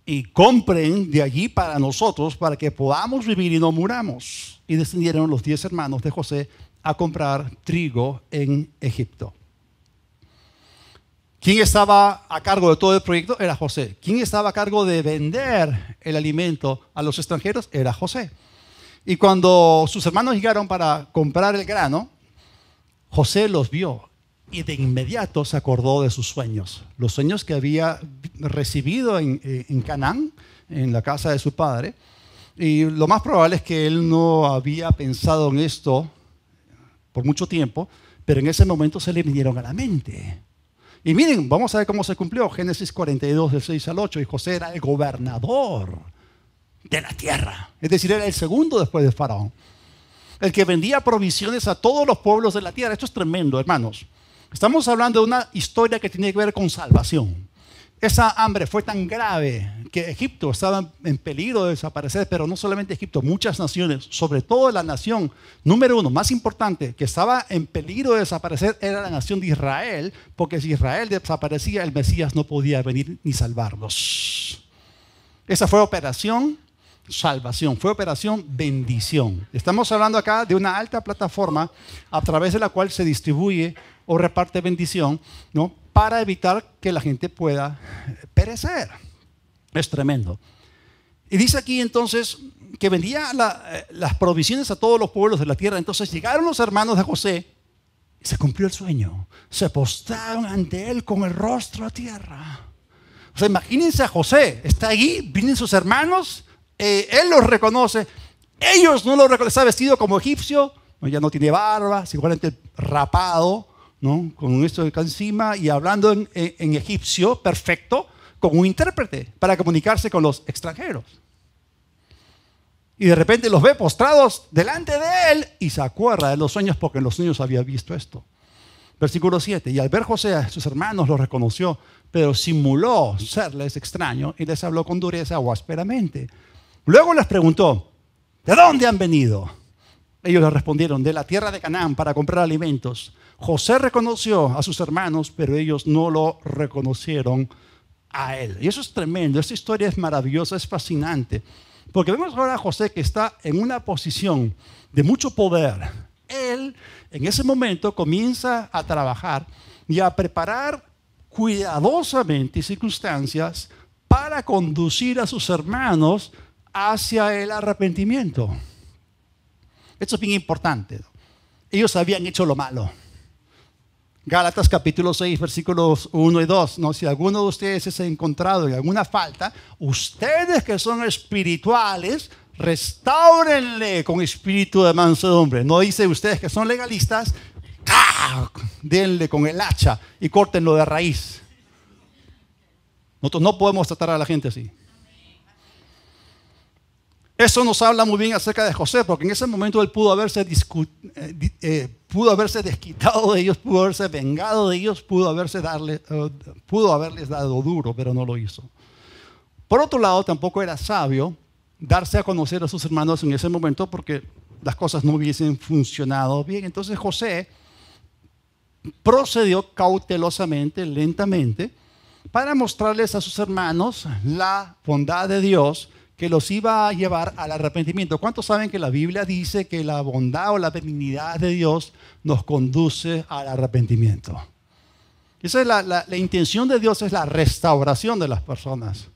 y compren de allí para nosotros, para que podamos vivir y no muramos. Y descendieron los 10 hermanos de José a comprar trigo en Egipto. ¿Quién estaba a cargo de todo el proyecto? Era José. ¿Quién estaba a cargo de vender el alimento a los extranjeros? Era José. Y cuando sus hermanos llegaron para comprar el grano, José los vio y de inmediato se acordó de sus sueños. Los sueños que había recibido en Canaán, en la casa de su padre. Y lo más probable es que él no había pensado en esto por mucho tiempo, pero en ese momento se le vinieron a la mente. Y miren, vamos a ver cómo se cumplió. Génesis 42, del 6 al 8. Y José era el gobernador de la tierra. Es decir, era el segundo después de Faraón. El que vendía provisiones a todos los pueblos de la tierra. Esto es tremendo, hermanos. Estamos hablando de una historia que tiene que ver con salvación. Esa hambre fue tan grave que Egipto estaba en peligro de desaparecer, pero no solamente Egipto, muchas naciones, sobre todo la nación número uno, más importante, que estaba en peligro de desaparecer era la nación de Israel, porque si Israel desaparecía, el Mesías no podía venir ni salvarlos. Esa fue operación salvación, fue operación bendición. Estamos hablando acá de una alta plataforma a través de la cual se distribuye o reparte bendición, ¿no?, para evitar que la gente pueda perecer. Es tremendo. Y dice aquí entonces que vendía las provisiones a todos los pueblos de la tierra. Entonces llegaron los hermanos de José y se cumplió el sueño. Se postraron ante él con el rostro a tierra. O sea, imagínense a José, está allí, vienen sus hermanos, él los reconoce, ellos no lo reconocen, está vestido como egipcio, ya no tiene barba, seguramente rapado, ¿no?, con esto de acá encima y hablando en egipcio perfecto, con un intérprete para comunicarse con los extranjeros. Y de repente los ve postrados delante de él y se acuerda de los sueños porque en los sueños había visto esto. Versículo 7, y al ver José a sus hermanos los reconoció, pero simuló serles extraño y les habló con dureza o ásperamente. Luego les preguntó, ¿de dónde han venido? Ellos le respondieron, de la tierra de Canaán para comprar alimentos. José reconoció a sus hermanos, pero ellos no lo reconocieron a él. Y eso es tremendo, esta historia es maravillosa, es fascinante. Porque vemos ahora a José que está en una posición de mucho poder. Él en ese momento comienza a trabajar y a preparar cuidadosamente circunstancias para conducir a sus hermanos hacia el arrepentimiento. Esto es bien importante. Ellos habían hecho lo malo. Gálatas capítulo 6, versículos 1 y 2. ¿No? Si alguno de ustedes se ha encontrado en alguna falta, ustedes que son espirituales, restáurenle con espíritu de mansedumbre. No dice ustedes que son legalistas, denle con el hacha y córtenlo de raíz. Nosotros no podemos tratar a la gente así. Eso nos habla muy bien acerca de José, porque en ese momento él pudo haberse desquitado de ellos, pudo haberse vengado de ellos, pudo haberles dado duro, pero no lo hizo. Por otro lado, tampoco era sabio darse a conocer a sus hermanos en ese momento porque las cosas no hubiesen funcionado bien. Entonces José procedió cautelosamente, lentamente, para mostrarles a sus hermanos la bondad de Dios que los iba a llevar al arrepentimiento. ¿Cuántos saben que la Biblia dice que la bondad o la benignidad de Dios nos conduce al arrepentimiento? Esa es la intención de Dios, es la restauración de las personas.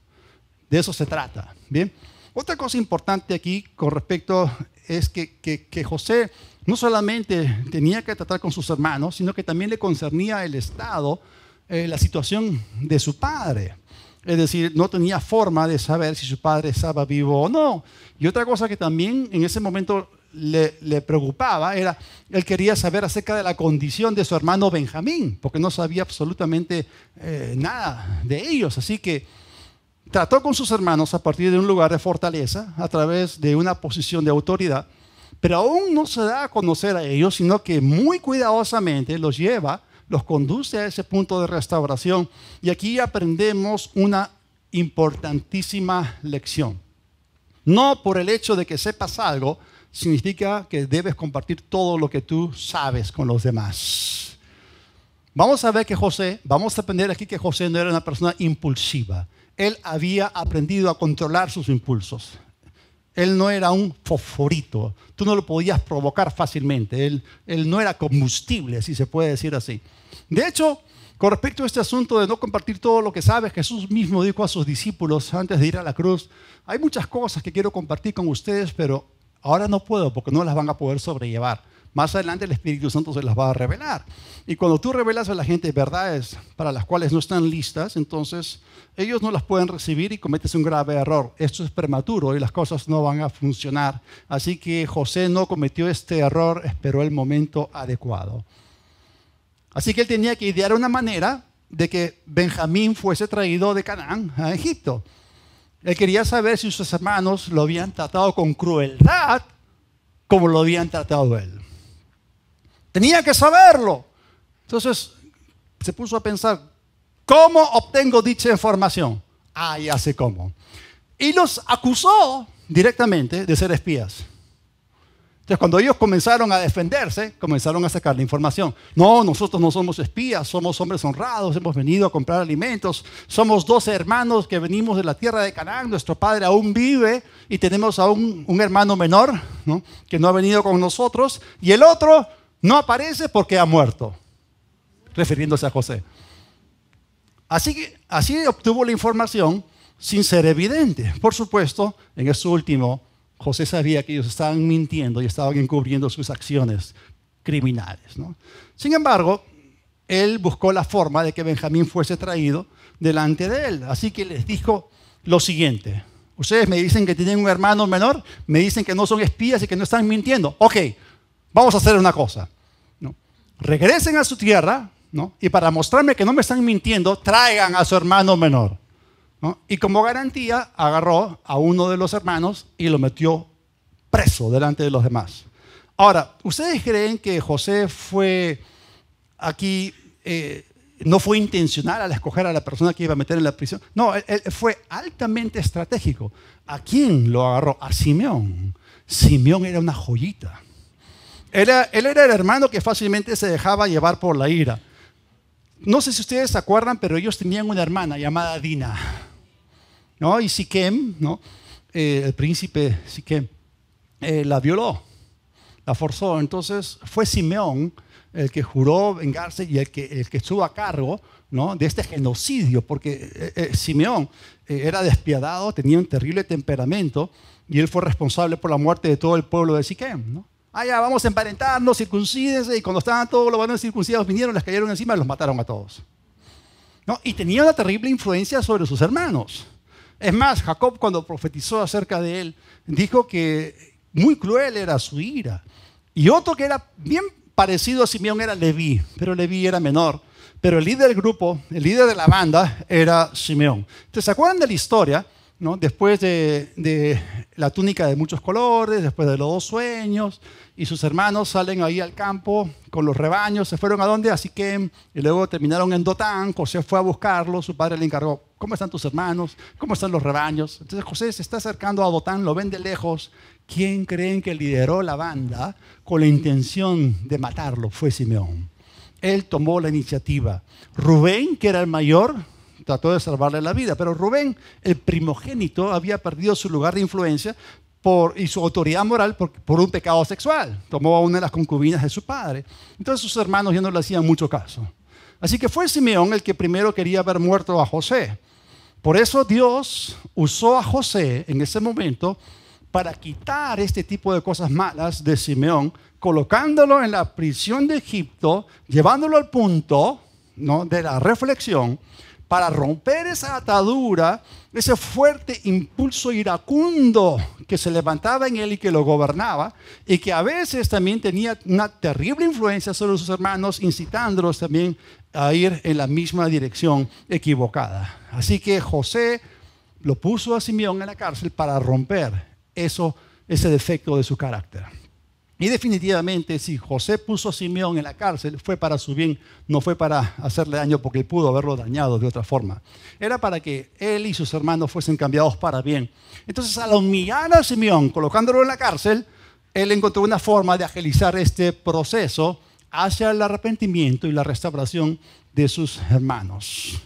De eso se trata. Bien. Otra cosa importante aquí con respecto es que José no solamente tenía que tratar con sus hermanos, sino que también le concernía el estado, la situación de su padre. Es decir, no tenía forma de saber si su padre estaba vivo o no. Y otra cosa que también en ese momento le preocupaba era, él quería saber acerca de la condición de su hermano Benjamín, porque no sabía absolutamente nada de ellos. Así que trató con sus hermanos a partir de un lugar de fortaleza, a través de una posición de autoridad, pero aún no se da a conocer a ellos, sino que muy cuidadosamente los lleva, los conduce a ese punto de restauración. Y aquí aprendemos una importantísima lección. No por el hecho de que sepas algo, significa que debes compartir todo lo que tú sabes con los demás. Vamos a ver que vamos a aprender aquí que José no era una persona impulsiva. Él había aprendido a controlar sus impulsos. Él no era un fosforito. Tú no lo podías provocar fácilmente. Él no era combustible, si se puede decir así. De hecho, con respecto a este asunto de no compartir todo lo que sabes, Jesús mismo dijo a sus discípulos antes de ir a la cruz, hay muchas cosas que quiero compartir con ustedes, pero ahora no puedo porque no las van a poder sobrellevar. Más adelante el Espíritu Santo se las va a revelar. Y cuando tú revelas a la gente verdades para las cuales no están listas, entonces ellos no las pueden recibir y cometes un grave error. Esto es prematuro y las cosas no van a funcionar. Así que José no cometió este error, esperó el momento adecuado. Así que él tenía que idear una manera de que Benjamín fuese traído de Canaán a Egipto. Él quería saber si sus hermanos lo habían tratado con crueldad como lo habían tratado él. Tenía que saberlo. Entonces se puso a pensar, ¿Cómo obtengo dicha información? Ah, ya sé cómo. Y los acusó directamente de ser espías. Entonces, cuando ellos comenzaron a defenderse, comenzaron a sacar la información. No, nosotros no somos espías, somos hombres honrados, hemos venido a comprar alimentos. Somos 12 hermanos que venimos de la tierra de Canaán, nuestro padre aún vive y tenemos aún un hermano menor, ¿no?, que no ha venido con nosotros. Y el otro no aparece porque ha muerto, refiriéndose a José. Así obtuvo la información sin ser evidente. Por supuesto, en eso último, José sabía que ellos estaban mintiendo y estaban encubriendo sus acciones criminales, ¿no? Sin embargo, él buscó la forma de que Benjamín fuese traído delante de él. Así que les dijo lo siguiente: ustedes me dicen que tienen un hermano menor, me dicen que no son espías y que no están mintiendo. Ok, vamos a hacer una cosa, ¿no? Regresen a su tierra, ¿no?, y para mostrarme que no me están mintiendo, traigan a su hermano menor, ¿no? Y como garantía agarró a uno de los hermanos y lo metió preso delante de los demás. Ahora, ¿ustedes creen que José fue aquí, no fue intencional al escoger a la persona que iba a meter en la prisión? No, él fue altamente estratégico. ¿A quién lo agarró? A Simeón. Simeón era una joyita. Él era el hermano que fácilmente se dejaba llevar por la ira. No sé si ustedes se acuerdan, pero ellos tenían una hermana llamada Dina, ¿no? Y Siquem, ¿no?, el príncipe Siquem, la violó, la forzó. Entonces fue Simeón el que juró vengarse y el que estuvo a cargo, ¿no?, de este genocidio, porque Simeón era despiadado, tenía un terrible temperamento y él fue responsable por la muerte de todo el pueblo de Siquem, ¿no? Ah, ya, vamos a emparentarnos, circuncídense. Y cuando estaban todos los varones circuncidados, vinieron, les cayeron encima y los mataron a todos, ¿no? Y tenía una terrible influencia sobre sus hermanos. Es más, Jacob, cuando profetizó acerca de él, dijo que muy cruel era su ira. Y otro que era bien parecido a Simeón era Leví, pero Leví era menor. Pero el líder del grupo, el líder de la banda, era Simeón. Entonces, ¿se acuerdan de la historia, ¿no?, después de la túnica de muchos colores, después de los 2 sueños, y sus hermanos salen ahí al campo con los rebaños? ¿Se fueron a dónde? A Siquem, y luego terminaron en Dotán. José fue a buscarlos, su padre le encargó: ¿cómo están tus hermanos? ¿Cómo están los rebaños? Entonces José se está acercando a Dotán, lo ven de lejos. ¿Quién creen que lideró la banda con la intención de matarlo? Fue Simeón. Él tomó la iniciativa. Rubén, que era el mayor, trató de salvarle la vida, pero Rubén, el primogénito, había perdido su lugar de influencia y su autoridad moral por un pecado sexual. Tomó a una de las concubinas de su padre. Entonces sus hermanos ya no le hacían mucho caso. Así que fue Simeón el que primero quería ver muerto a José. Por eso Dios usó a José en ese momento para quitar este tipo de cosas malas de Simeón, colocándolo en la prisión de Egipto, llevándolo al punto, ¿no?, de la reflexión, para romper esa atadura, ese fuerte impulso iracundo que se levantaba en él y que lo gobernaba, y que a veces también tenía una terrible influencia sobre sus hermanos, incitándolos también a ir en la misma dirección equivocada. Así que José lo puso a Simeón en la cárcel para romper ese defecto de su carácter. Y definitivamente, si José puso a Simeón en la cárcel, fue para su bien, no fue para hacerle daño, porque él pudo haberlo dañado de otra forma. Era para que él y sus hermanos fuesen cambiados para bien. Entonces, al humillar a Simeón, colocándolo en la cárcel, él encontró una forma de agilizar este proceso hacia el arrepentimiento y la restauración de sus hermanos.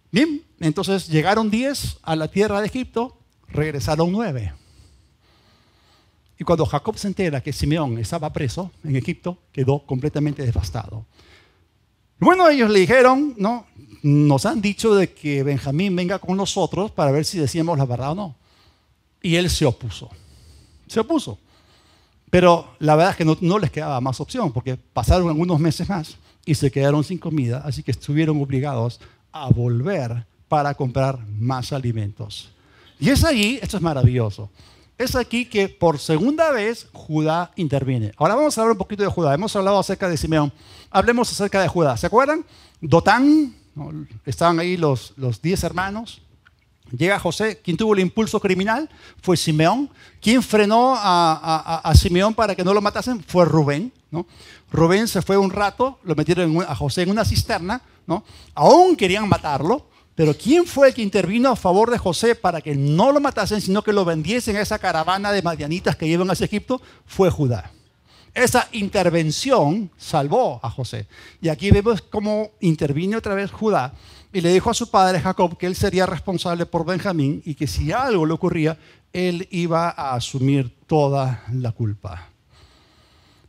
Bien, entonces llegaron 10 a la tierra de Egipto, regresaron 9. Y cuando Jacob se entera que Simeón estaba preso en Egipto, quedó completamente devastado. Bueno, ellos le dijeron: no, nos han dicho de que Benjamín venga con nosotros para ver si decíamos la verdad o no. Y él se opuso. Se opuso. Pero la verdad es que no les quedaba más opción, porque pasaron algunos meses más y se quedaron sin comida, así que estuvieron obligados a volver para comprar más alimentos. Y es allí, esto es maravilloso, es aquí que por segunda vez Judá interviene. Ahora vamos a hablar un poquito de Judá. Hemos hablado acerca de Simeón. Hablemos acerca de Judá. ¿Se acuerdan? Dotán, ¿no?, estaban ahí los 10 hermanos. Llega José. ¿Quién tuvo el impulso criminal? Fue Simeón. ¿Quién frenó a Simeón para que no lo matasen? Fue Rubén, ¿no? Rubén se fue un rato, lo metieron a José en una cisterna, ¿no? Aún querían matarlo, pero ¿quién fue el que intervino a favor de José para que no lo matasen, sino que lo vendiesen a esa caravana de madianitas que iban hacia Egipto? Fue Judá. Esa intervención salvó a José. Y aquí vemos cómo intervino otra vez Judá y le dijo a su padre Jacob que él sería responsable por Benjamín y que si algo le ocurría, él iba a asumir toda la culpa.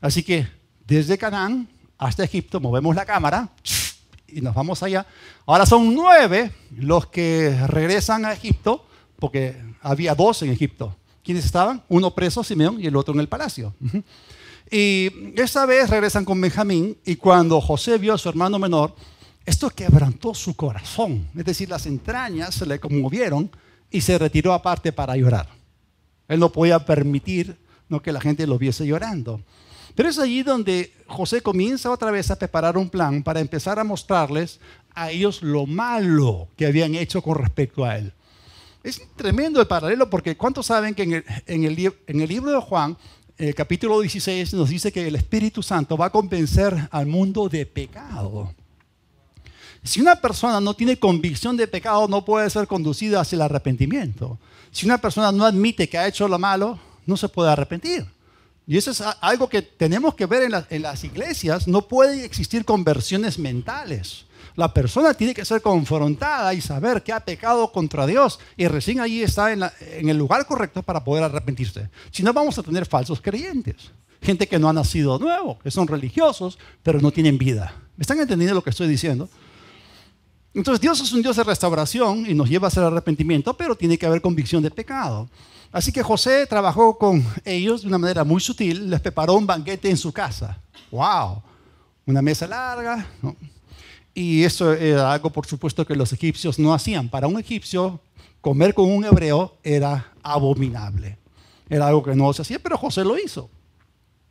Así que desde Canaán hasta Egipto movemos la cámara y nos vamos allá. Ahora son 9 los que regresan a Egipto, porque había 2 en Egipto. ¿Quiénes estaban? Uno preso, Simeón, y el otro en el palacio. Y esta vez regresan con Benjamín, y cuando José vio a su hermano menor, esto quebrantó su corazón. Es decir, las entrañas se le conmovieron y se retiró aparte para llorar. Él no podía permitir, ¿no?, que la gente lo viese llorando. Pero es allí donde José comienza otra vez a preparar un plan para empezar a mostrarles a ellos lo malo que habían hecho con respecto a él. Es tremendo el paralelo, porque ¿cuántos saben que en el libro de Juan, capítulo 16, nos dice que el Espíritu Santo va a convencer al mundo de pecado? Si una persona no tiene convicción de pecado, no puede ser conducida hacia el arrepentimiento. Si una persona no admite que ha hecho lo malo, no se puede arrepentir. Y eso es algo que tenemos que ver en las iglesias. No pueden existir conversiones mentales. La persona tiene que ser confrontada y saber que ha pecado contra Dios. Y recién allí está en el lugar correcto para poder arrepentirse. Si no, vamos a tener falsos creyentes. Gente que no ha nacido nuevo, que son religiosos, pero no tienen vida. ¿Me están entendiendo lo que estoy diciendo? Entonces Dios es un Dios de restauración y nos lleva a hacer arrepentimiento, pero tiene que haber convicción de pecado. Así que José trabajó con ellos de una manera muy sutil, les preparó un banquete en su casa. ¡Wow! Una mesa larga, ¿no? Y eso era algo, por supuesto, que los egipcios no hacían. Para un egipcio, comer con un hebreo era abominable. Era algo que no se hacía, pero José lo hizo.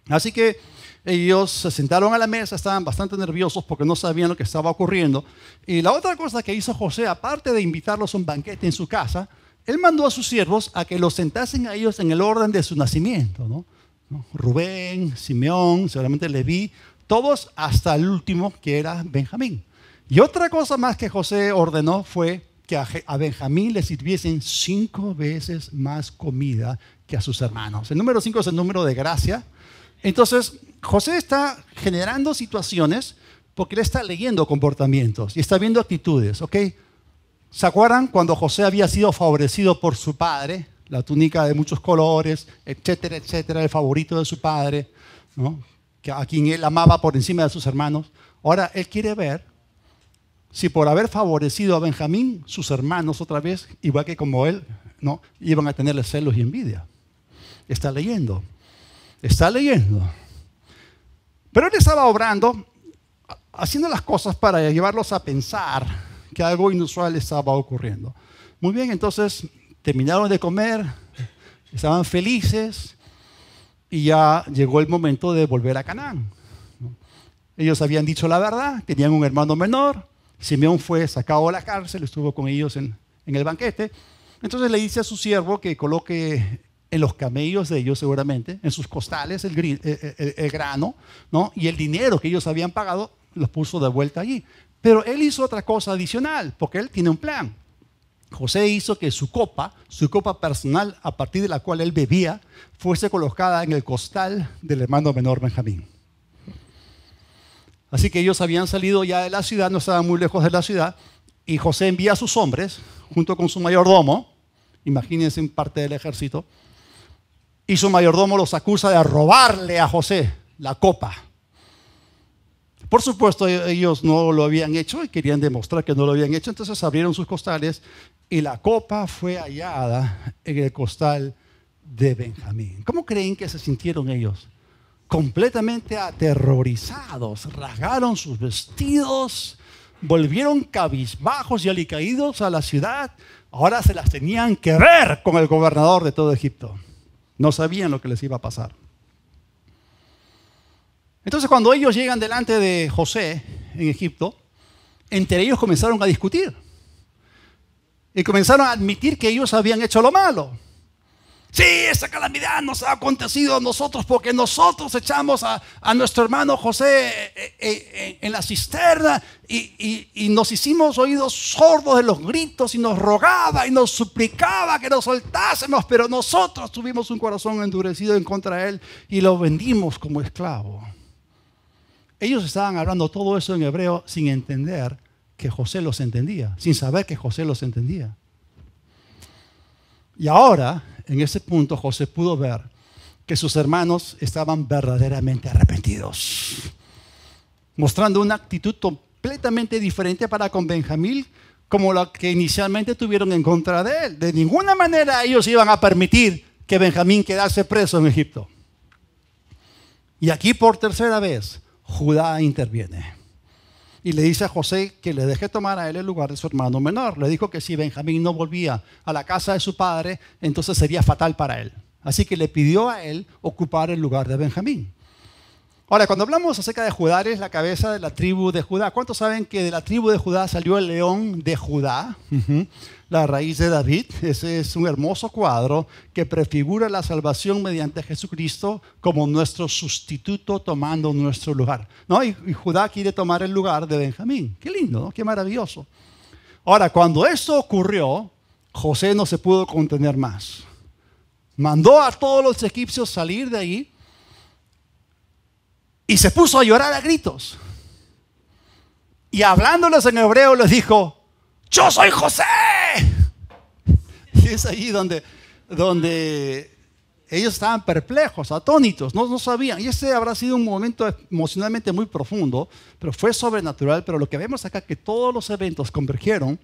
Así que ellos se sentaron a la mesa, estaban bastante nerviosos porque no sabían lo que estaba ocurriendo. Y la otra cosa que hizo José, aparte de invitarlos a un banquete en su casa, él mandó a sus siervos a que los sentasen a ellos en el orden de su nacimiento, ¿no? Rubén, Simeón, seguramente Leví, todos hasta el último, que era Benjamín. Y otra cosa más que José ordenó fue que a Benjamín le sirviesen 5 veces más comida que a sus hermanos. El número 5 es el número de gracia. Entonces, José está generando situaciones porque él está leyendo comportamientos y está viendo actitudes, ¿ok? ¿Se acuerdan cuando José había sido favorecido por su padre? La túnica de muchos colores, etcétera, etcétera, el favorito de su padre, ¿no?, a quien él amaba por encima de sus hermanos. Ahora él quiere ver si por haber favorecido a Benjamín, sus hermanos otra vez, igual que como él, ¿no?, iban a tenerle celos y envidia. Está leyendo. Está leyendo. Pero él estaba obrando, haciendo las cosas para llevarlos a pensar que algo inusual estaba ocurriendo. Muy bien, entonces terminaron de comer, estaban felices y ya llegó el momento de volver a Canaán. Ellos habían dicho la verdad, tenían un hermano menor. Simeón fue sacado de la cárcel, estuvo con ellos en el banquete. Entonces le dice a su siervo que coloque en los camellos de ellos, seguramente, en sus costales, el grano, ¿no?, y el dinero que ellos habían pagado, los puso de vuelta allí. Pero él hizo otra cosa adicional, porque él tiene un plan. José hizo que su copa personal, a partir de la cual él bebía, fuese colocada en el costal del hermano menor Benjamín. Así que ellos habían salido ya de la ciudad, no estaban muy lejos de la ciudad, y José envía a sus hombres, junto con su mayordomo, imagínense, en parte del ejército, y su mayordomo los acusa de robarle a José la copa. Por supuesto, ellos no lo habían hecho y querían demostrar que no lo habían hecho, entonces abrieron sus costales y la copa fue hallada en el costal de Benjamín. ¿Cómo creen que se sintieron ellos? Completamente aterrorizados, rasgaron sus vestidos, volvieron cabizbajos y alicaídos a la ciudad. Ahora se las tenían que ver con el gobernador de todo Egipto. No sabían lo que les iba a pasar. Entonces, cuando ellos llegan delante de José en Egipto, entre ellos comenzaron a discutir y comenzaron a admitir que ellos habían hecho lo malo. Sí, esa calamidad nos ha acontecido a nosotros porque nosotros echamos a nuestro hermano José en la cisterna y nos hicimos oídos sordos de los gritos y nos rogaba y nos suplicaba que nos soltásemos, pero nosotros tuvimos un corazón endurecido en contra de él y lo vendimos como esclavo. Ellos estaban hablando todo eso en hebreo sin entender que José los entendía, sin saber que José los entendía. Y ahora, en ese punto, José pudo ver que sus hermanos estaban verdaderamente arrepentidos, mostrando una actitud completamente diferente para con Benjamín, como la que inicialmente tuvieron en contra de él. De ninguna manera ellos iban a permitir que Benjamín quedase preso en Egipto. Y aquí por tercera vez, Judá interviene. Y le dice a José que le deje tomar a él el lugar de su hermano menor. Le dijo que si Benjamín no volvía a la casa de su padre, entonces sería fatal para él. Así que le pidió a él ocupar el lugar de Benjamín. Ahora, cuando hablamos acerca de Judá, es la cabeza de la tribu de Judá. ¿Cuántos saben que de la tribu de Judá salió el león de Judá? La raíz de David. Ese es un hermoso cuadro que prefigura la salvación mediante Jesucristo como nuestro sustituto tomando nuestro lugar, ¿no? Y Judá quiere tomar el lugar de Benjamín. Qué lindo, ¿no? Qué maravilloso. Ahora, cuando esto ocurrió, José no se pudo contener más. Mandó a todos los egipcios salir de ahí y se puso a llorar a gritos. Y hablándoles en hebreo les dijo: ¡Yo soy José! Y es ahí donde ellos estaban perplejos, atónitos, no sabían. Y ese habrá sido un momento emocionalmente muy profundo, pero fue sobrenatural. Pero lo que vemos acá es que todos los eventos convergieron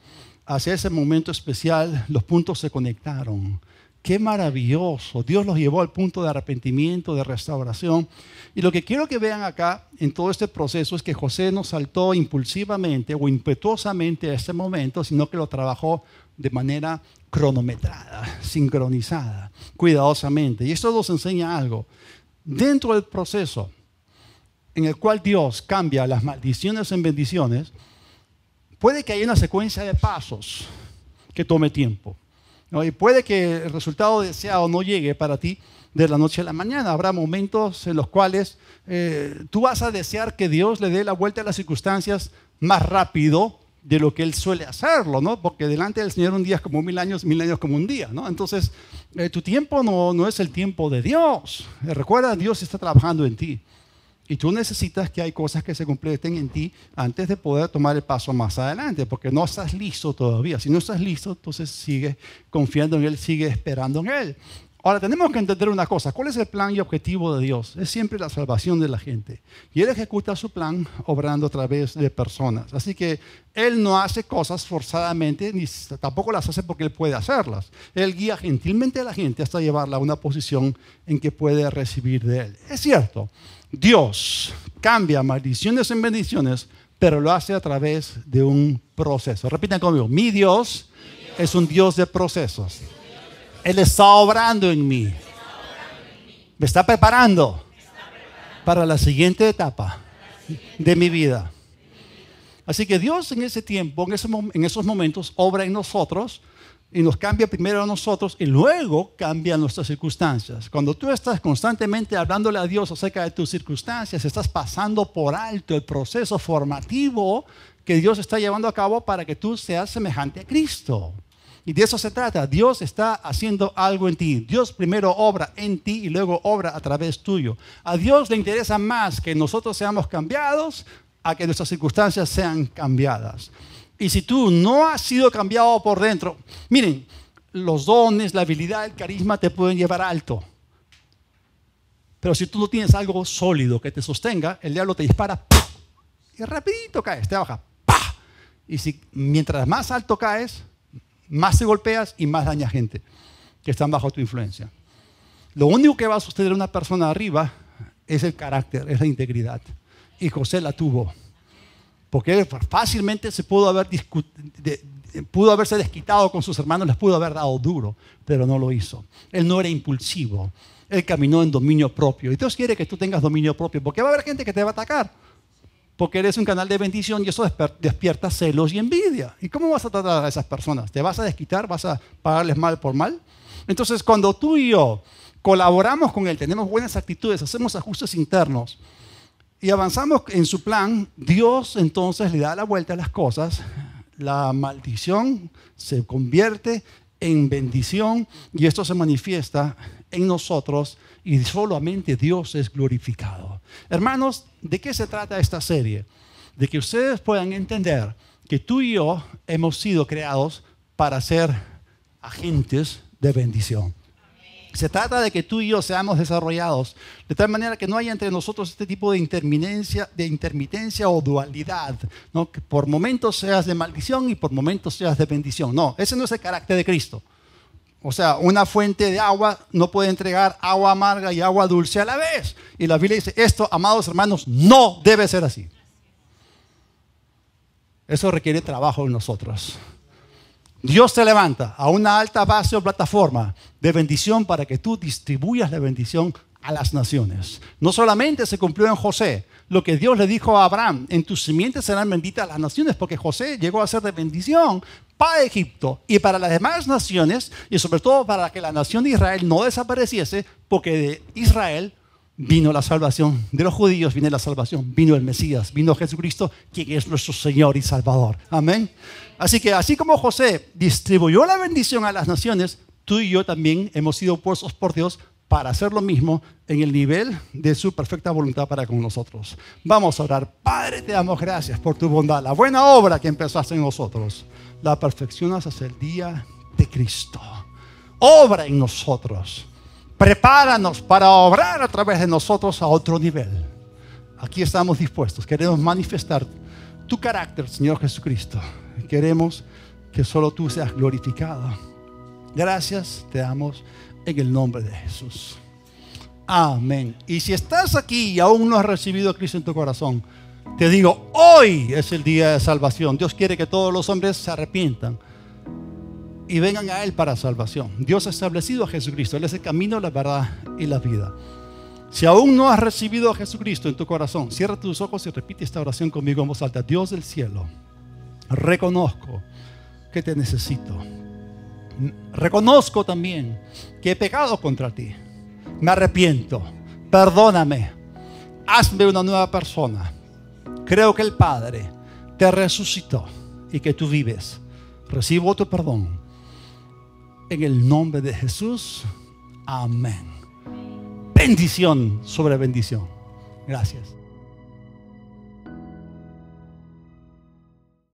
hacia ese momento especial, los puntos se conectaron. ¡Qué maravilloso! Dios los llevó al punto de arrepentimiento, de restauración. Y lo que quiero que vean acá en todo este proceso es que José no saltó impulsivamente o impetuosamente a este momento, sino que lo trabajó de manera cronometrada, sincronizada, cuidadosamente. Y esto nos enseña algo. Dentro del proceso en el cual Dios cambia las maldiciones en bendiciones, puede que haya una secuencia de pasos que tome tiempo, ¿no? Y puede que el resultado deseado no llegue para ti de la noche a la mañana. Habrá momentos en los cuales tú vas a desear que Dios le dé la vuelta a las circunstancias más rápido de lo que Él suele hacerlo, ¿no? Porque delante del Señor un día es como 1000 años como un día, ¿no? Entonces, tu tiempo no es el tiempo de Dios. Recuerda, Dios está trabajando en ti. Y tú necesitas que hay cosas que se completen en ti antes de poder tomar el paso más adelante, porque no estás listo todavía. Si no estás listo, entonces sigue confiando en Él, sigue esperando en Él. Ahora, tenemos que entender una cosa. ¿Cuál es el plan y objetivo de Dios? Es siempre la salvación de la gente. Y Él ejecuta su plan obrando a través de personas. Así que Él no hace cosas forzadamente, ni tampoco las hace porque Él puede hacerlas. Él guía gentilmente a la gente hasta llevarla a una posición en que puede recibir de Él. Es cierto, Dios cambia maldiciones en bendiciones, pero lo hace a través de un proceso. Repitan conmigo. Mi Dios es un Dios de procesos. Él está obrando en mí. Me está preparando para la siguiente etapa de mi vida. Así que Dios en ese tiempo, en esos momentos, obra en nosotros y nos cambia primero a nosotros y luego cambia nuestras circunstancias. Cuando tú estás constantemente hablándole a Dios acerca de tus circunstancias, estás pasando por alto el proceso formativo que Dios está llevando a cabo para que tú seas semejante a Cristo. Y de eso se trata. Dios está haciendo algo en ti. Dios primero obra en ti y luego obra a través tuyo. A Dios le interesa más que nosotros seamos cambiados a que nuestras circunstancias sean cambiadas. Y si tú no has sido cambiado por dentro, miren, los dones, la habilidad, el carisma te pueden llevar alto. Pero si tú no tienes algo sólido que te sostenga, el diablo te dispara ¡pah! Y rapidito caes, te baja. ¡Pah! Y si mientras más alto caes, más te golpeas y más daña gente que están bajo tu influencia. Lo único que va a sostener a una persona arriba es el carácter, es la integridad. Y José la tuvo. Porque él fácilmente pudo haberse desquitado con sus hermanos, les pudo haber dado duro, pero no lo hizo. Él no era impulsivo. Él caminó en dominio propio. Y Dios quiere que tú tengas dominio propio, porque va a haber gente que te va a atacar. Porque eres un canal de bendición y eso despierta celos y envidia. ¿Y cómo vas a tratar a esas personas? ¿Te vas a desquitar? ¿Vas a pagarles mal por mal? Entonces, cuando tú y yo colaboramos con Él, tenemos buenas actitudes, hacemos ajustes internos y avanzamos en su plan, Dios entonces le da la vuelta a las cosas. La maldición se convierte en bendición y esto se manifiesta en nosotros y solamente Dios es glorificado. Hermanos, ¿de qué se trata esta serie? De que ustedes puedan entender que tú y yo hemos sido creados para ser agentes de bendición. Se trata de que tú y yo seamos desarrollados de tal manera que no haya entre nosotros este tipo de intermitencia o dualidad, ¿no? Que por momentos seas de maldición y por momentos seas de bendición. No, ese no es el carácter de Cristo. O sea, una fuente de agua no puede entregar agua amarga y agua dulce a la vez. Y la Biblia dice, esto, amados hermanos, no debe ser así. Eso requiere trabajo en nosotros. Dios te levanta a una alta base o plataforma de bendición para que tú distribuyas la bendición a las naciones. No solamente se cumplió en José lo que Dios le dijo a Abraham, en tus simientes serán benditas las naciones, porque José llegó a ser de bendición para Egipto y para las demás naciones, y sobre todo para que la nación de Israel no desapareciese, porque de Israel vino la salvación, de los judíos viene la salvación, vino el Mesías, vino Jesucristo, quien es nuestro Señor y Salvador. Amén. Así que así como José distribuyó la bendición a las naciones, tú y yo también hemos sido puestos por Dios para hacer lo mismo en el nivel de su perfecta voluntad para con nosotros. Vamos a orar. Padre, te damos gracias por tu bondad, la buena obra que empezaste en nosotros. La perfeccionas hasta el día de Cristo. Obra en nosotros. Prepáranos para obrar a través de nosotros a otro nivel. Aquí estamos dispuestos. Queremos manifestar tu carácter, Señor Jesucristo. Queremos que solo tú seas glorificado. Gracias te damos en el nombre de Jesús. Amén. Y si estás aquí y aún no has recibido a Cristo en tu corazón, te digo, hoy es el día de salvación. Dios quiere que todos los hombres se arrepientan y vengan a Él para salvación. Dios ha establecido a Jesucristo. Él es el camino, la verdad y la vida. Si aún no has recibido a Jesucristo en tu corazón, cierra tus ojos y repite esta oración conmigo en voz alta. Dios del cielo, reconozco que te necesito. Reconozco también que he pecado contra ti. Me arrepiento. Perdóname. Hazme una nueva persona. Creo que el Padre te resucitó y que tú vives. Recibo tu perdón. En el nombre de Jesús. Amén. Bendición sobre bendición. Gracias.